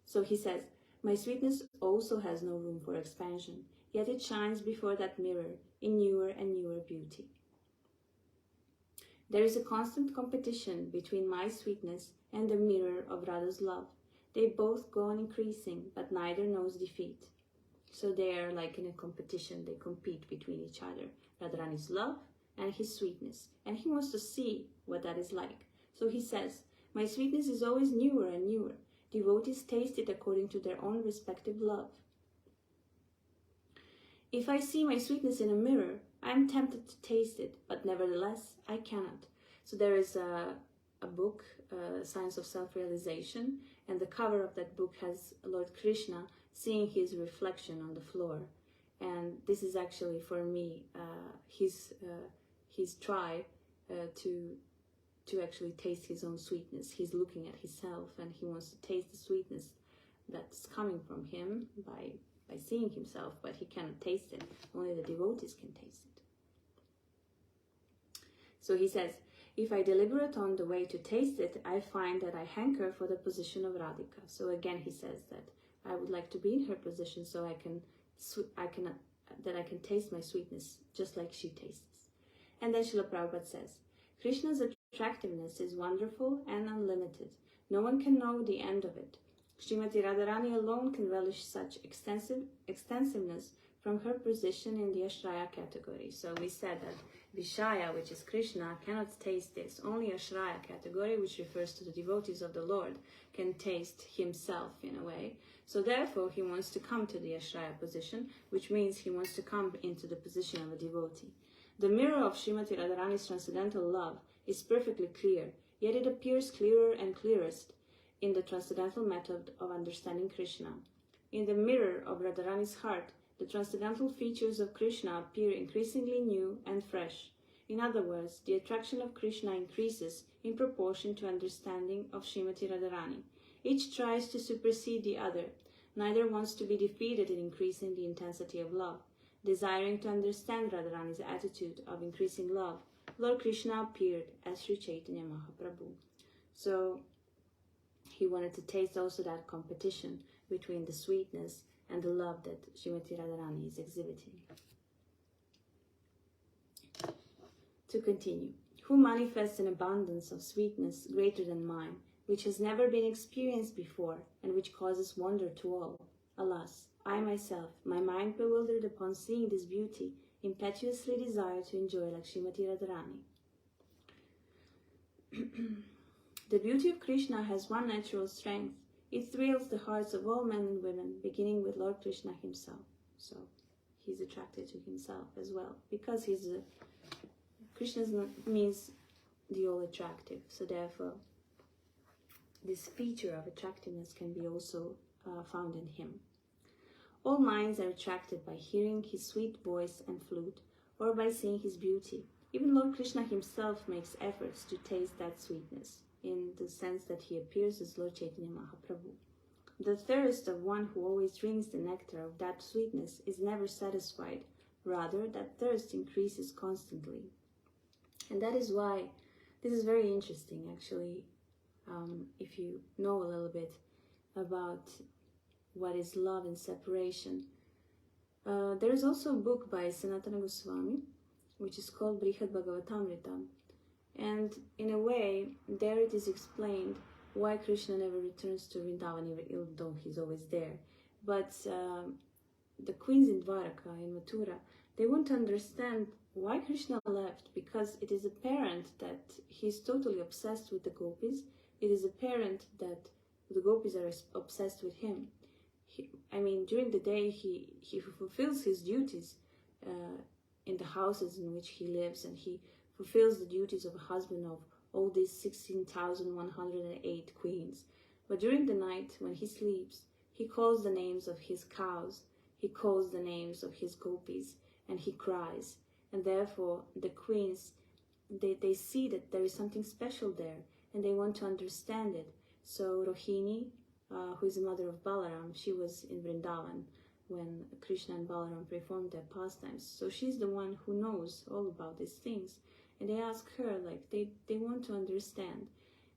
[SPEAKER 1] So he says, my sweetness also has no room for expansion, yet it shines before that mirror in newer and newer beauty. There is a constant competition between my sweetness and the mirror of Radha's love. They both go on increasing, but neither knows defeat. So they are like in a competition, they compete between each other. Radharani's love and his sweetness. And he wants to see what that is like. So he says, my sweetness is always newer and newer. Devotees taste it according to their own respective love. If I see my sweetness in a mirror, I am tempted to taste it, but nevertheless, I cannot. So there is a book, Science of Self-Realization, and the cover of that book has Lord Krishna seeing his reflection on the floor. And this is actually, for me, his try to to actually taste his own sweetness. He's looking at himself and he wants to taste the sweetness that's coming from him by seeing himself, but he cannot taste it. Only the devotees can taste it. So he says, if I deliberate on the way to taste it, I find that I hanker for the position of Radhika. So again he says that I would like to be in her position so I can taste my sweetness just like she tastes. And then Srila Prabhupada says, Krishna's attractiveness is wonderful and unlimited. No one can know the end of it. Srimati Radharani alone can relish such extensiveness from her position in the Ashraya category. So we said that Vishaya, which is Krishna, cannot taste this. Only Ashraya category, which refers to the devotees of the Lord, can taste himself in a way. So therefore he wants to come to the Ashraya position, which means he wants to come into the position of a devotee. The mirror of Srimati Radharani's transcendental love is perfectly clear, yet it appears clearer and clearest in the transcendental method of understanding Krishna. In the mirror of Radharani's heart, the transcendental features of Krishna appear increasingly new and fresh. In other words, the attraction of Krishna increases in proportion to understanding of Srimati Radharani. Each tries to supersede the other. Neither wants to be defeated in increasing the intensity of love. Desiring to understand Radharani's attitude of increasing love, Lord Krishna appeared as Sri Caitanya Mahaprabhu. So he wanted to taste also that competition between the sweetness and the love that Srimati Radharani is exhibiting. To continue, who manifests an abundance of sweetness greater than mine, which has never been experienced before, and which causes wonder to all. Alas, I myself, my mind bewildered upon seeing this beauty, impetuously desire to enjoy like Srimati Radharani. The beauty of Krishna has one natural strength. It thrills the hearts of all men and women, beginning with Lord Krishna himself. So he's attracted to himself as well, because Krishna means the all attractive. So therefore, this feature of attractiveness can be also found in him. All minds are attracted by hearing his sweet voice and flute, or by seeing his beauty. Even Lord Krishna himself makes efforts to taste that sweetness, in the sense that he appears as Lord Chaitanya Mahaprabhu. The thirst of one who always drinks the nectar of that sweetness is never satisfied. Rather, that thirst increases constantly. And that is why this is very interesting, actually, if you know a little bit about what is love and separation. There is also a book by Sanatana Goswami, which is called Brihad Bhagavatamrita. And in a way, there it is explained why Krishna never returns to Vrindavan, even though he's always there. But the queens in Dwaraka, in Mathura, they won't understand why Krishna left, because it is apparent that he's totally obsessed with the gopis. It is apparent that the gopis are obsessed with him. During the day, he fulfills his duties in the houses in which he lives, and he fulfills the duties of a husband of all these 16,108 queens. But during the night, when he sleeps, he calls the names of his cows, he calls the names of his gopis, and he cries. And therefore, the queens, they see that there is something special there, and they want to understand it. So Rohini, who is the mother of Balaram, she was in Vrindavan when Krishna and Balaram performed their pastimes. So she's the one who knows all about these things. And they ask her, like, they want to understand.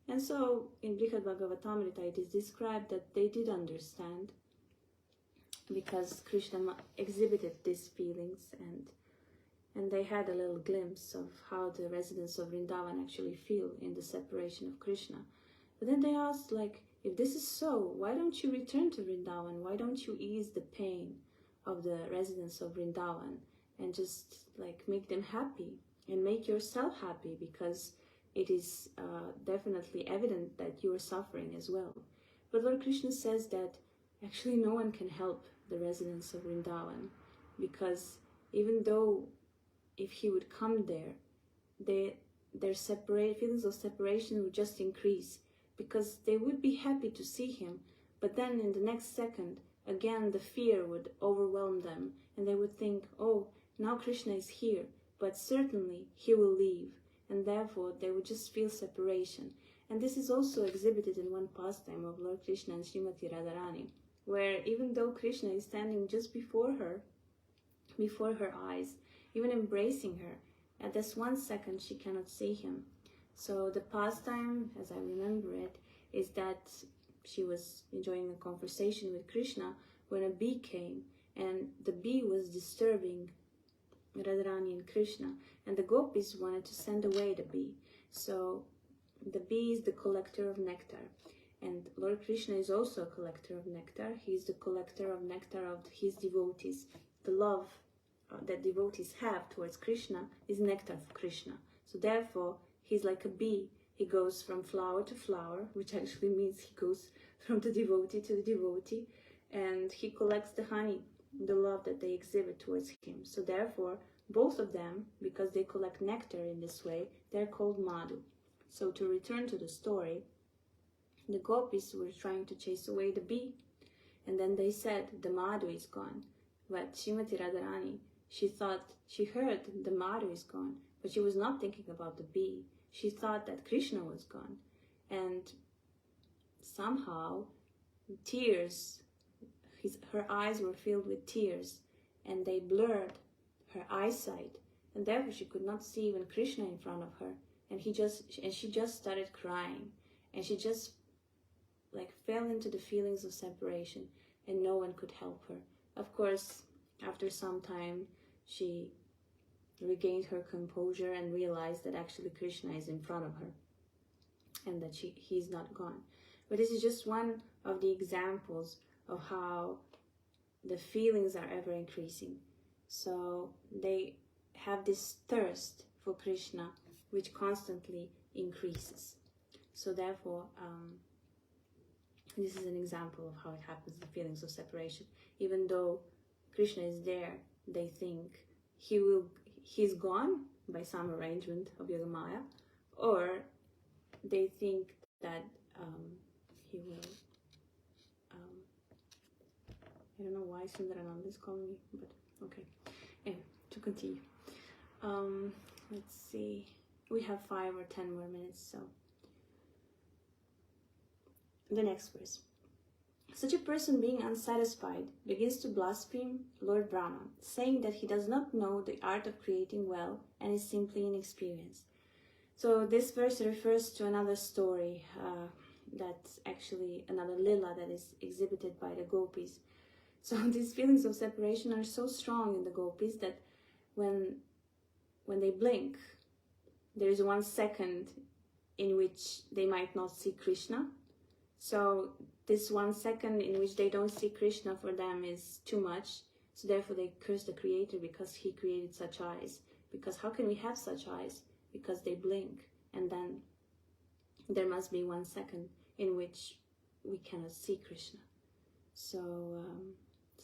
[SPEAKER 1] And so in Brihad Bhagavatamrita it is described that they did understand, because Krishna exhibited these feelings, and they had a little glimpse of how the residents of Vrindavan actually feel in the separation of Krishna. But then they asked, like, if this is so, why don't you return to Vrindavan? Why don't you ease the pain of the residents of Vrindavan and just like make them happy and make yourself happy, because it is definitely evident that you are suffering as well. But Lord Krishna says that actually no one can help the residents of Vrindavan, because even though if he would come there, their feelings of separation would just increase, because they would be happy to see him, but then in the next second, again the fear would overwhelm them, and they would think, oh, now Krishna is here, but certainly he will leave. and therefore they would just feel separation. And this is also exhibited in one pastime of Lord Krishna and Srimati Radharani, where even though Krishna is standing just before her eyes, even embracing her, at this 1 second she cannot see him. So the pastime, as I remember it, is that she was enjoying a conversation with Krishna when a bee came, and the bee was disturbing Radharani and Krishna, and the gopis wanted to send away the bee. So the bee is the collector of nectar, and Lord Krishna is also a collector of nectar. He is the collector of nectar of his devotees. The love that devotees have towards Krishna is nectar for Krishna. So therefore, he's like a bee. He goes from flower to flower, which actually means he goes from the devotee to the devotee, and he collects the honey, the love that they exhibit towards him. So therefore, both of them, because they collect nectar in this way, they're called Madhu. So to return to the story, the gopis were trying to chase away the bee, and then they said the Madhu is gone. But Srimati Radharani, she heard the Madhu is gone, but she was not thinking about the bee. She thought that Krishna was gone, and somehow her eyes were filled with tears, and they blurred her eyesight, and therefore she could not see even Krishna in front of her, and she just started crying, and she just fell into the feelings of separation, and no one could help her. Of course, after some time, she regained her composure and realized that actually Krishna is in front of her, and that he's not gone. But this is just one of the examples of how the feelings are ever increasing. So they have this thirst for Krishna, which constantly increases. So therefore, this is an example of how it happens, the feelings of separation. Even though Krishna is there, they think he's gone by some arrangement of Yogamaya, or they think that he will. I don't know why Sundarananda is calling me, but okay. Anyway, to continue. Let's see. We have 5 or 10 more minutes, so. The next verse. Such a person, being unsatisfied, begins to blaspheme Lord Brahma, saying that he does not know the art of creating well and is simply inexperienced. So this verse refers to another story, that's actually another Lila that is exhibited by the gopis. So these feelings of separation are so strong in the gopis that when they blink, there is 1 second in which they might not see Krishna. So this 1 second in which they don't see Krishna for them is too much. So therefore they curse the Creator because he created such eyes. Because how can we have such eyes? Because they blink. And then there must be 1 second in which we cannot see Krishna. So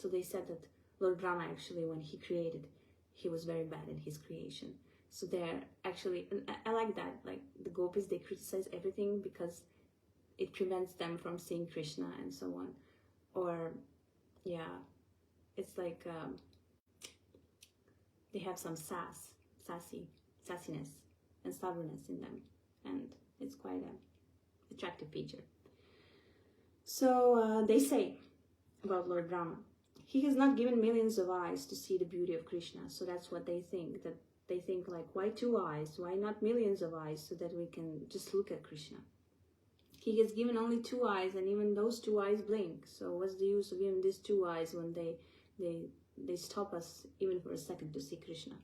[SPEAKER 1] they said that Lord Brahma actually, when he created, he was very bad in his creation. So they're actually, and I like that, like the gopis, they criticize everything because it prevents them from seeing Krishna and so on. Or, yeah, it's like they have some sassiness and stubbornness in them. And it's quite an attractive feature. So they say about Lord Brahma, he has not given millions of eyes to see the beauty of Krishna. So that's what they think. That they think like, why 2 eyes? Why not millions of eyes so that we can just look at Krishna? He has given only 2 eyes, and even those 2 eyes blink. So what's the use of even these 2 eyes when they stop us even for a second to see Krishna?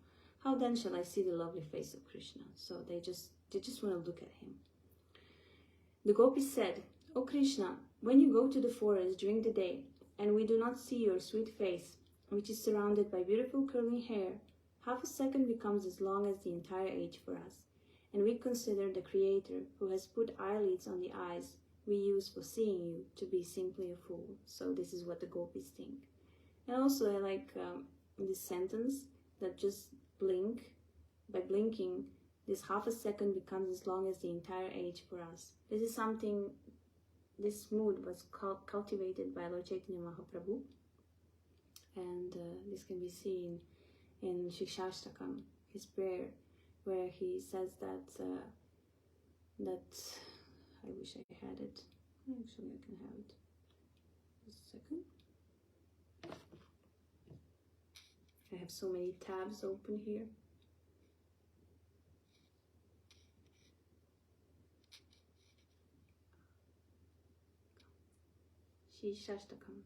[SPEAKER 1] How then shall I see the lovely face of Krishna? So they just want to look at him. The gopis said, O Krishna, when you go to the forest during the day, and we do not see your sweet face, which is surrounded by beautiful curling hair, half a second becomes as long as the entire age for us. And we consider the Creator, who has put eyelids on the eyes we use for seeing you, to be simply a fool. So this is what the gopis think. And also I like this sentence, that just blink, by blinking, this half a second becomes as long as the entire age for us. This is something, this mood was cultivated by Lord Caitanya Mahaprabhu, and this can be seen in Shikshashtakam, his prayer where he says that I wish I had it. Actually, I can have it. Just a second. I have so many tabs open here. Shashtakam.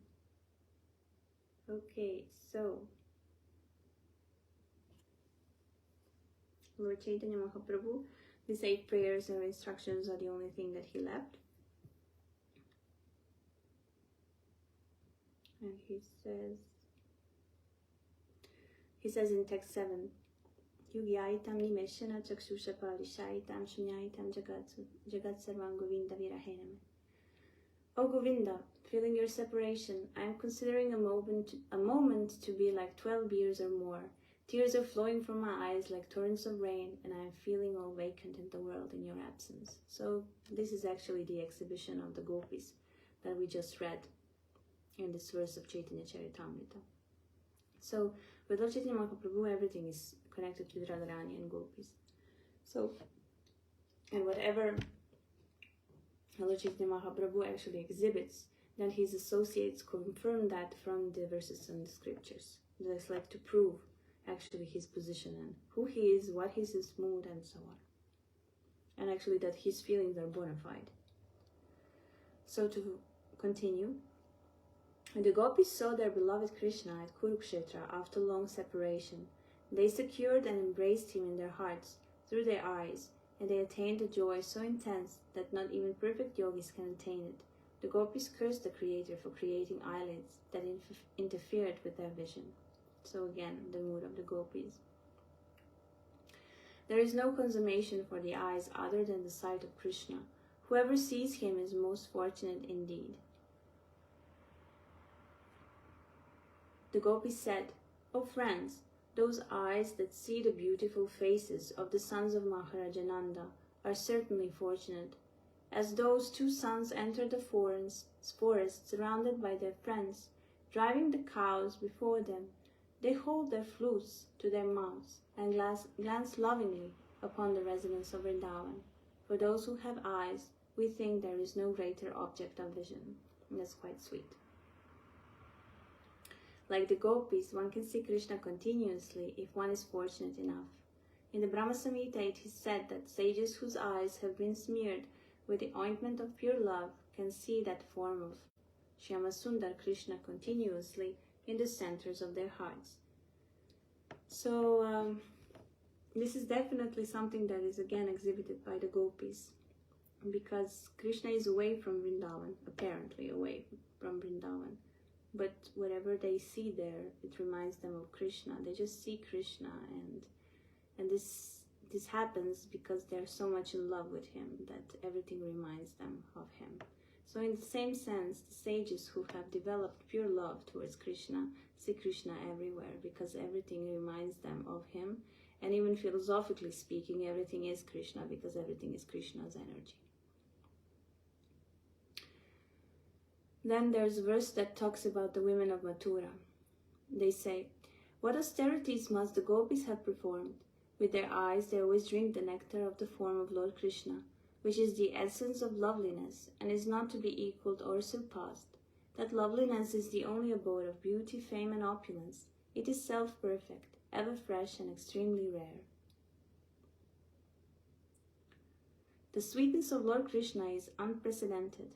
[SPEAKER 1] Okay, so Lord Chaitanya Mahaprabhu, these 8 prayers or instructions are the only thing that he left. And he says in text 7, Yugyaitam nimeshana chakshusha palishaitam shunyaitam jagat sarvam govinda virahenam. O Govinda, feeling your separation, I am considering a moment to be like 12 years or more. Tears are flowing from my eyes like torrents of rain, and I am feeling all vacant in the world in your absence. So this is actually the exhibition of the gopis that we just read in this verse of Chaitanya Charitamrita. So with Lord Chaitanya Mahaprabhu, everything is connected with Radharani and gopis. So, and whatever Lord Chaitanya Mahaprabhu actually exhibits, then his associates confirm that from the verses and the scriptures. Just like to prove actually his position and who he is, what is his mood, and so on. And actually that his feelings are bona fide. So to continue, when the gopis saw their beloved Krishna at Kurukshetra after long separation, they secured and embraced him in their hearts, through their eyes, and they attained a joy so intense that not even perfect yogis can attain it. The gopis cursed the Creator for creating eyelids that interfered with their vision. So again, the mood of the gopis. There is no consummation for the eyes other than the sight of Krishna. Whoever sees him is most fortunate indeed. The gopis said, O friends, those eyes that see the beautiful faces of the sons of Maharaja Nanda are certainly fortunate. As those 2 sons enter the forest surrounded by their friends, driving the cows before them, they hold their flutes to their mouths and glance lovingly upon the residents of Vrindavan. For those who have eyes, we think there is no greater object of vision. And that's quite sweet. Like the gopis, one can see Krishna continuously if one is fortunate enough. In the Brahma Samhita it is said that sages whose eyes have been smeared with the ointment of pure love can see that form of Shyamasundar Krishna continuously in the centers of their hearts. So this is definitely something that is again exhibited by the gopis, because Krishna is away from Vrindavan, apparently away from Vrindavan. But whatever they see there, it reminds them of Krishna. They just see Krishna, and this happens because they're so much in love with him that everything reminds them of him. So in the same sense, the sages who have developed pure love towards Krishna see Krishna everywhere because everything reminds them of him. And even philosophically speaking, everything is Krishna because everything is Krishna's energy. Then there's a verse that talks about the women of Mathura. They say, what austerities must the gopis have performed? With their eyes they always drink the nectar of the form of Lord Krishna, which is the essence of loveliness and is not to be equaled or surpassed. That loveliness is the only abode of beauty, fame, and opulence. It is self-perfect, ever fresh, and extremely rare. The sweetness of Lord Krishna is unprecedented,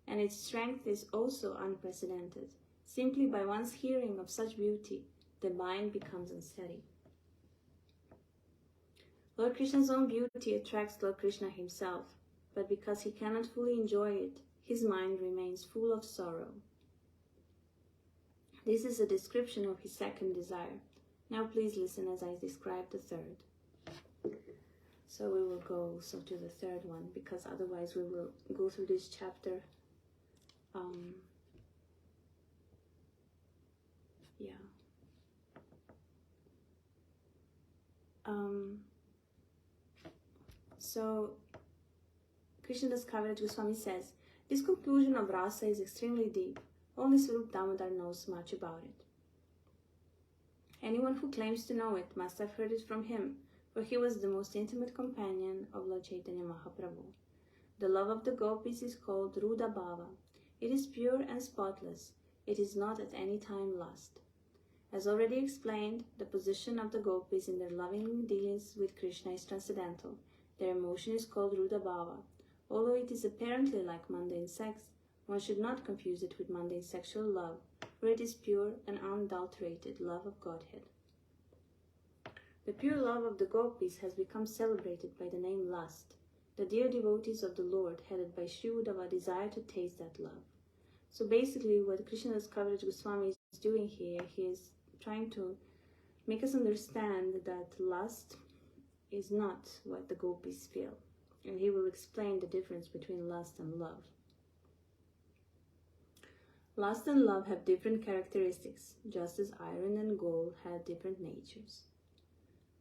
[SPEAKER 1] and its strength is also unprecedented. Simply by one's hearing of such beauty, the mind becomes unsteady. Lord Krishna's own beauty attracts Lord Krishna himself, but because he cannot fully enjoy it, his mind remains full of sorrow. This is a description of his second desire. Now please listen as I describe the third. So we will go also to the third one, because otherwise we will go through this chapter. So Krishnadas Kaviraj Goswami says, this conclusion of rasa is extremely deep. Only Swarup Damodar knows much about it. Anyone who claims to know it must have heard it from him, for he was the most intimate companion of Lord Chaitanya Mahaprabhu. The love of the gopis is called Ruda Bhava. It is pure and spotless. It is not at any time lust. As already explained, the position of the gopis in their loving dealings with Krishna is transcendental. Their emotion is called Ruda Bhava. Although it is apparently like mundane sex, one should not confuse it with mundane sexual love, for it is pure and unadulterated love of Godhead. The pure love of the gopis has become celebrated by the name lust. The dear devotees of the Lord, headed by Sri Uddhava, desire to taste that love. So basically what Krishnadas Kaviraj Goswami is doing here, he is trying to make us understand that lust is not what the gopis feel. And he will explain the difference between lust and love. Lust and love have different characteristics, just as iron and gold have different natures.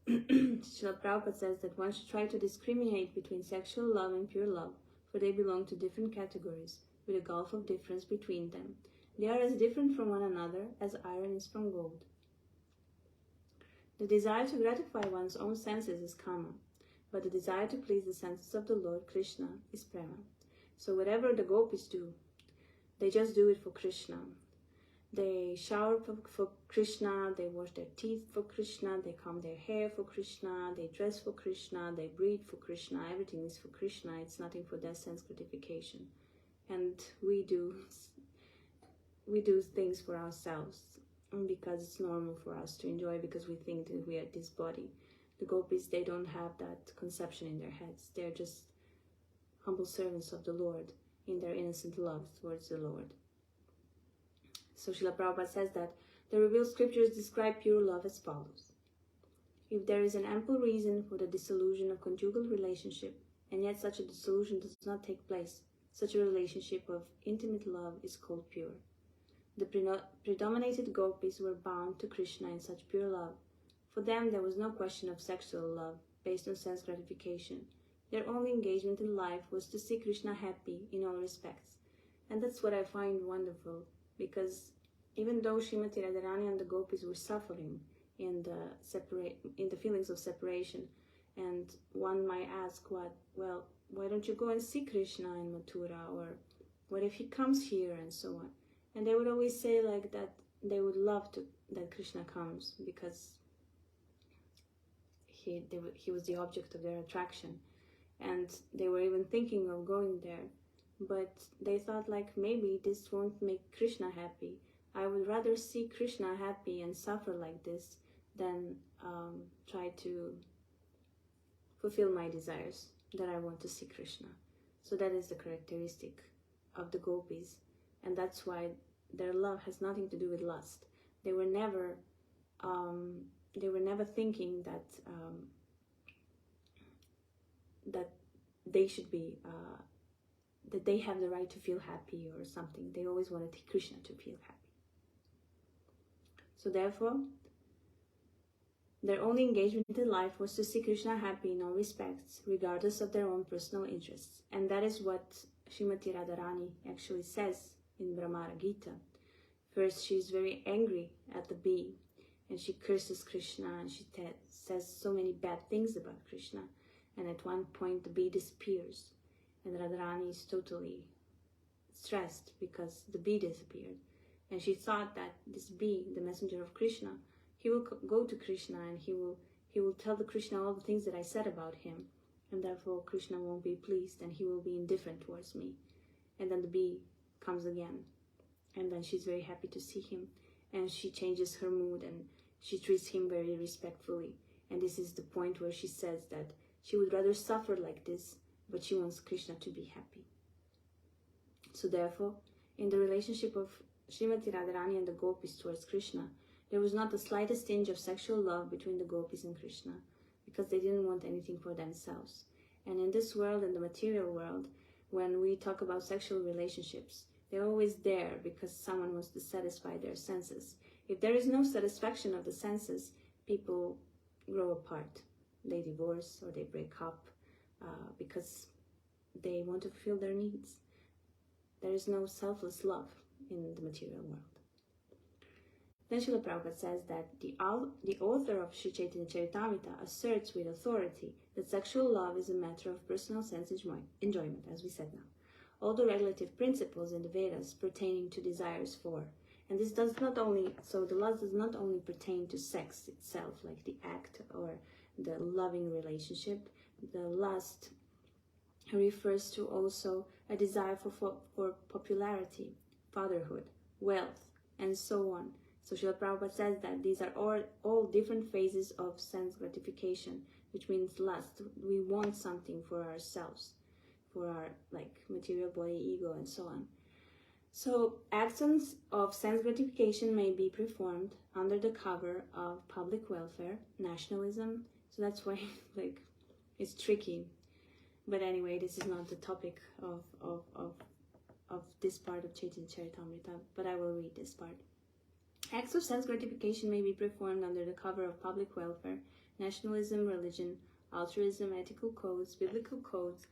[SPEAKER 1] Srila Prabhupada says that one should try to discriminate between sexual love and pure love, for they belong to different categories, with a gulf of difference between them. They are as different from one another as iron is from gold. The desire to gratify one's own senses is kama, but the desire to please the senses of the Lord Krishna is prema. So whatever the gopis do, they just do it for Krishna. They shower for Krishna, they wash their teeth for Krishna, they comb their hair for Krishna, they dress for Krishna, they breathe for Krishna, everything is for Krishna, it's nothing for their sense gratification. And we do things for ourselves because it's normal for us to enjoy, because we think that we are this body. The gopis, they don't have that conception in their heads. They're just humble servants of the Lord in their innocent love towards the Lord. So Srila Prabhupada says that the revealed scriptures describe pure love as follows. If there is an ample reason for the dissolution of conjugal relationship, and yet such a dissolution does not take place, such a relationship of intimate love is called pure. The predominated gopis were bound to Krishna in such pure love. For them there was no question of sexual love based on sense gratification. Their only engagement in life was to see Krishna happy in all respects. And that's what I find wonderful, because even though Srimati Radharani and the gopis were suffering in the feelings of separation, and one might ask, why don't you go and see Krishna in Mathura, or what if he comes here, and so on. And they would always say like that they would love that Krishna comes, because he was the object of their attraction. And they were even thinking of going there. But they thought like, maybe this won't make Krishna happy. I would rather see Krishna happy and suffer like this than try to fulfill my desires, that I want to see Krishna. So that is the characteristic of the gopis. And that's why their love has nothing to do with lust. They were never thinking that that they should be that they have the right to feel happy or something. They always wanted Krishna to feel happy. So therefore, their only engagement in life was to see Krishna happy in all respects, regardless of their own personal interests. And that is what Srimati Radharani actually says in Bhagavad Gita. First, she is very angry at the bee, and she curses Krishna, and she says so many bad things about Krishna. And at one point, the bee disappears. And Radharani is totally stressed because the bee disappeared. And she thought that this bee, the messenger of Krishna, he will go to Krishna and he will tell the Krishna all the things that I said about him. And therefore Krishna won't be pleased and he will be indifferent towards me. And then the bee comes again. And then she's very happy to see him. And she changes her mood and she treats him very respectfully. And this is the point where she says that she would rather suffer like this, but she wants Krishna to be happy. So therefore, in the relationship of Srimati Radharani and the gopis towards Krishna, there was not the slightest tinge of sexual love between the gopis and Krishna, because they didn't want anything for themselves. And in this world, in the material world, when we talk about sexual relationships, they're always there because someone wants to satisfy their senses. If there is no satisfaction of the senses, people grow apart. They divorce or they break up because they want to fulfill their needs. There is no selfless love in the material world. Then Srila Prabhupada says that the author of Sri Chaitanya Charitamrita asserts with authority that sexual love is a matter of personal sense enjoyment, as we said now. All the regulative principles in the Vedas pertaining to desires for, and this does not only, so the lust does not only pertain to sex itself, like the act or the loving relationship. The lust refers to also a desire for popularity, fatherhood, wealth, and so on. So Srila Prabhupada says that these are all different phases of sense gratification, which means lust. We want something for ourselves, for our material body, ego, and so on. So actions of sense gratification may be performed under the cover of public welfare, nationalism. So that's why it's tricky. But anyway, this is not the topic of this part of Chaitanya Charitamrita, but I will read this part. Acts of sense gratification may be performed under the cover of public welfare, nationalism, religion, altruism, ethical codes, biblical codes,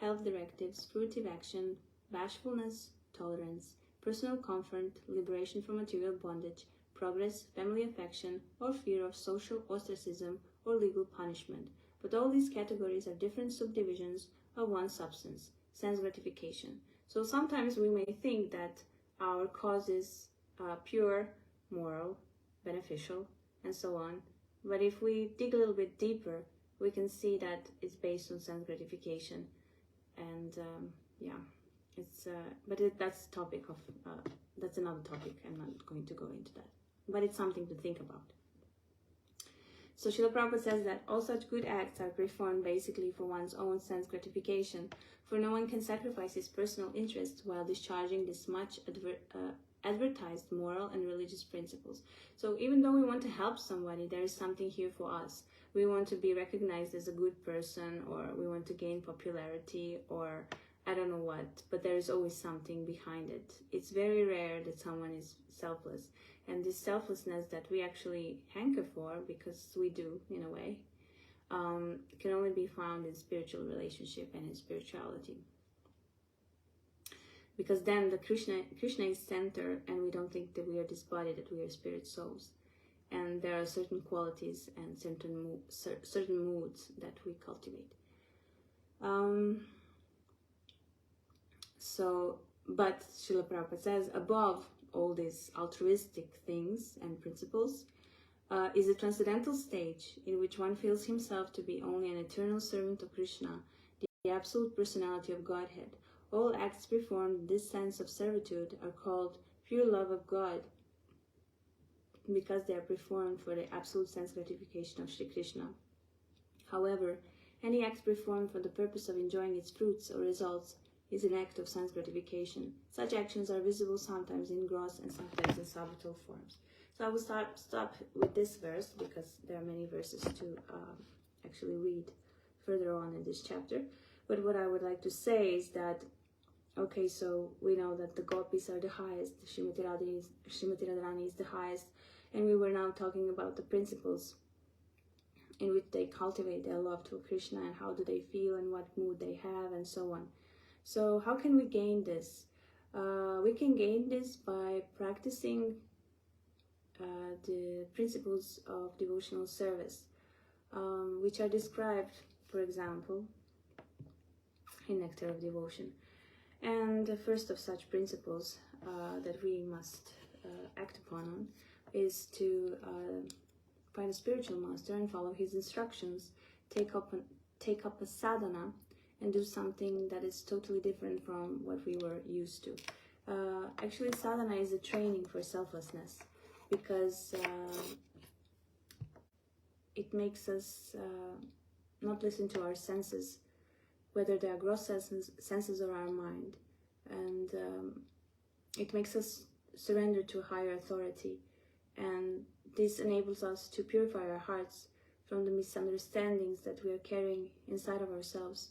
[SPEAKER 1] health directives, fruitive action, bashfulness, tolerance, personal comfort, liberation from material bondage, progress, family affection, or fear of social ostracism or legal punishment. But all these categories are different subdivisions of one substance, sense gratification. So sometimes we may think that our cause is pure, moral, beneficial, and so on. But if we dig a little bit deeper, we can see that it's based on sense gratification. And that's topic of that's another topic. I'm not going to go into that, but it's something to think about. So Srila Prabhupada says that all such good acts are performed basically for one's own sense gratification, for no one can sacrifice his personal interests while discharging this much advertised moral and religious principles. So even though we want to help somebody, there is something here for us. We want to be recognized as a good person, or we want to gain popularity, or I don't know what, but there is always something behind it. It's very rare that someone is selfless. And this selflessness that we actually hanker for, because we do in a way, can only be found in spiritual relationship and in spirituality. Because then the Krishna is center, and we don't think that we are this body, that we are spirit souls. And there are certain qualities and certain moods that we cultivate. But Srila Prabhupada says, above all these altruistic things and principles is a transcendental stage in which one feels himself to be only an eternal servant of Krishna, the absolute personality of Godhead. All acts performed in this sense of servitude are called pure love of God, because they are performed for the absolute sense gratification of Sri Krishna. However, any act performed for the purpose of enjoying its fruits or results is an act of sense gratification. Such actions are visible sometimes in gross and sometimes in subtle forms. So I will stop with this verse, because there are many verses to actually read further on in this chapter. But what I would like to say is that, okay, so we know that the gopis are the highest, Srimati Radharani is the highest, and we were now talking about the principles in which they cultivate their love to Krishna, and how do they feel and what mood they have, and so on. So how can we gain this? We can gain this by practicing the principles of devotional service, which are described, for example, in Nectar of Devotion. And the first of such principles that we must act upon is to find a spiritual master and follow his instructions, take up a sadhana, and do something that is totally different from what we were used to. Actually, sadhana is a training for selflessness, because it makes us not listen to our senses, whether they are gross senses or our mind. And it makes us surrender to a higher authority. And this enables us to purify our hearts from the misunderstandings that we are carrying inside of ourselves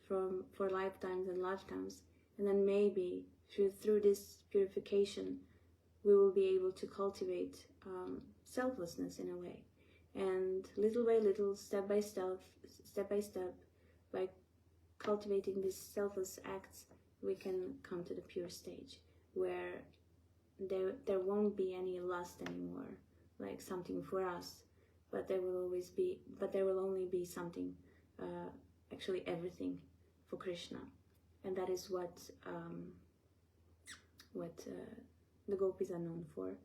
[SPEAKER 1] for lifetimes and lifetimes. And then maybe through this purification, we will be able to cultivate selflessness in a way. And little by little, step by step, by cultivating these selfless acts, we can come to the pure stage, where there won't be any lust anymore, like something for us, but there will only be something, actually everything for Krishna. And that is what the gopis are known for.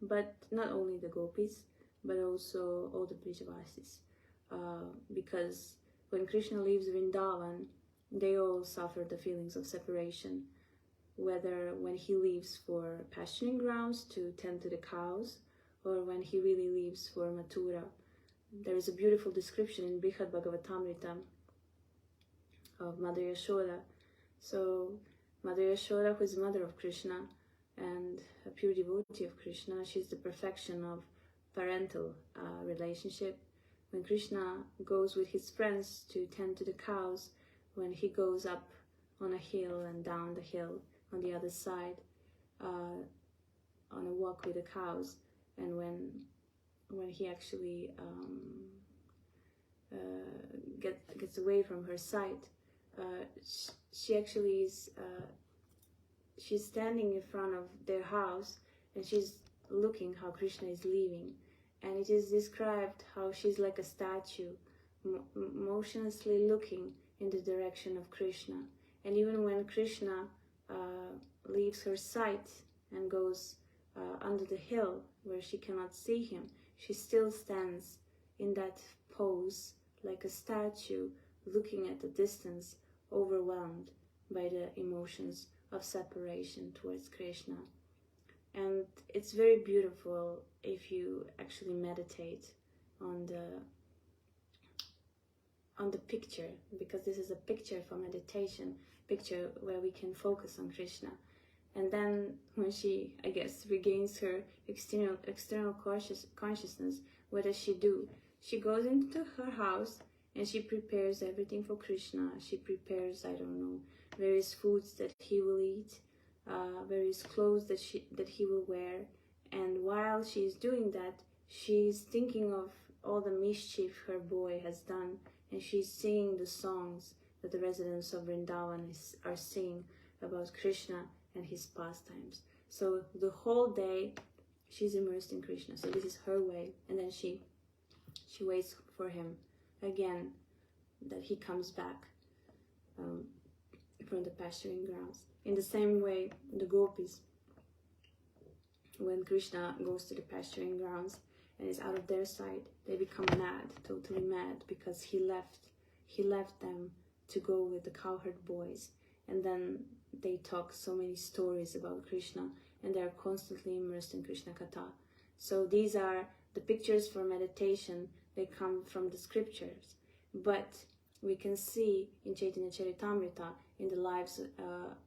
[SPEAKER 1] But not only the gopis, but also all the Brajavasis. Because when Krishna leaves Vrindavan, they all suffer the feelings of separation, whether when he leaves for pasturing grounds to tend to the cows, or when he really leaves for Mathura. There is a beautiful description in Brihad Bhagavatamrita of Mother Yashoda. So Mother Yashoda, who is mother of Krishna and a pure devotee of Krishna, she's the perfection of parental relationship. When Krishna goes with his friends to tend to the cows, when he goes up on a hill and down the hill on the other side, on a walk with the cows, and when he actually gets away from her sight, she actually is she's standing in front of their house, and she's looking how Krishna is leaving, and it is described how she's like a statue, motionlessly looking in the direction of Krishna. And even when Krishna leaves her sight and goes under the hill where she cannot see him, she still stands in that pose like a statue, looking at the distance, overwhelmed by the emotions of separation towards Krishna. And it's very beautiful if you actually meditate on the picture, because this is a picture for meditation, picture where we can focus on Krishna. And then when she, I guess, regains her external consciousness, what does she do? She goes into her house and she prepares everything for Krishna. She prepares, I don't know, various foods that he will eat, various clothes that he will wear. And while she's doing that, she's thinking of all the mischief her boy has done, and she's singing the songs that the residents of Vrindavan are singing about Krishna and his pastimes. So the whole day she's immersed in Krishna. So this is her way. And then she waits for him again, that he comes back from the pasturing grounds. In the same way, the gopis, when Krishna goes to the pasturing grounds and is out of their sight, they become mad, totally mad, because he left them to go with the cowherd boys. And then they talk so many stories about Krishna, and they are constantly immersed in Krishna Katha. So these are the pictures for meditation. They come from the scriptures, but we can see in Caitanya Charitamrita, in the lives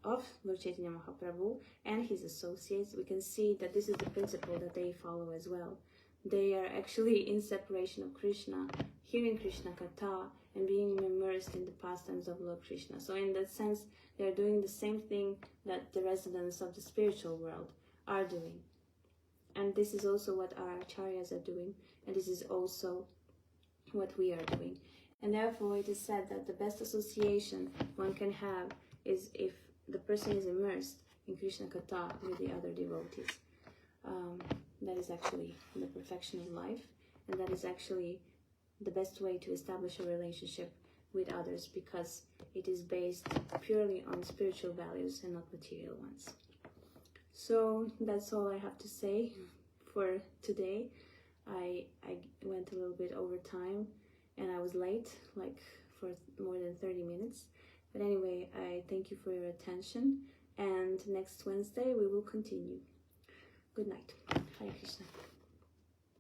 [SPEAKER 1] of Lord Chaitanya Mahaprabhu and his associates, we can see that this is the principle that they follow as well. They are actually in separation of Krishna, hearing Krishna Katha and being immersed in the pastimes of Lord Krishna. So in that sense, they are doing the same thing that the residents of the spiritual world are doing. And this is also what our acharyas are doing, and this is also what we are doing. And therefore it is said that the best association one can have is if the person is immersed in Krishna Katha with the other devotees. That is actually the perfection of life, and that is actually the best way to establish a relationship with others, because it is based purely on spiritual values and not material ones. So that's all I have to say for today. I went a little bit over time, and I was late, like for more than 30 minutes. But anyway, I thank you for your attention, and next Wednesday we will continue. Good night. Hare Krishna.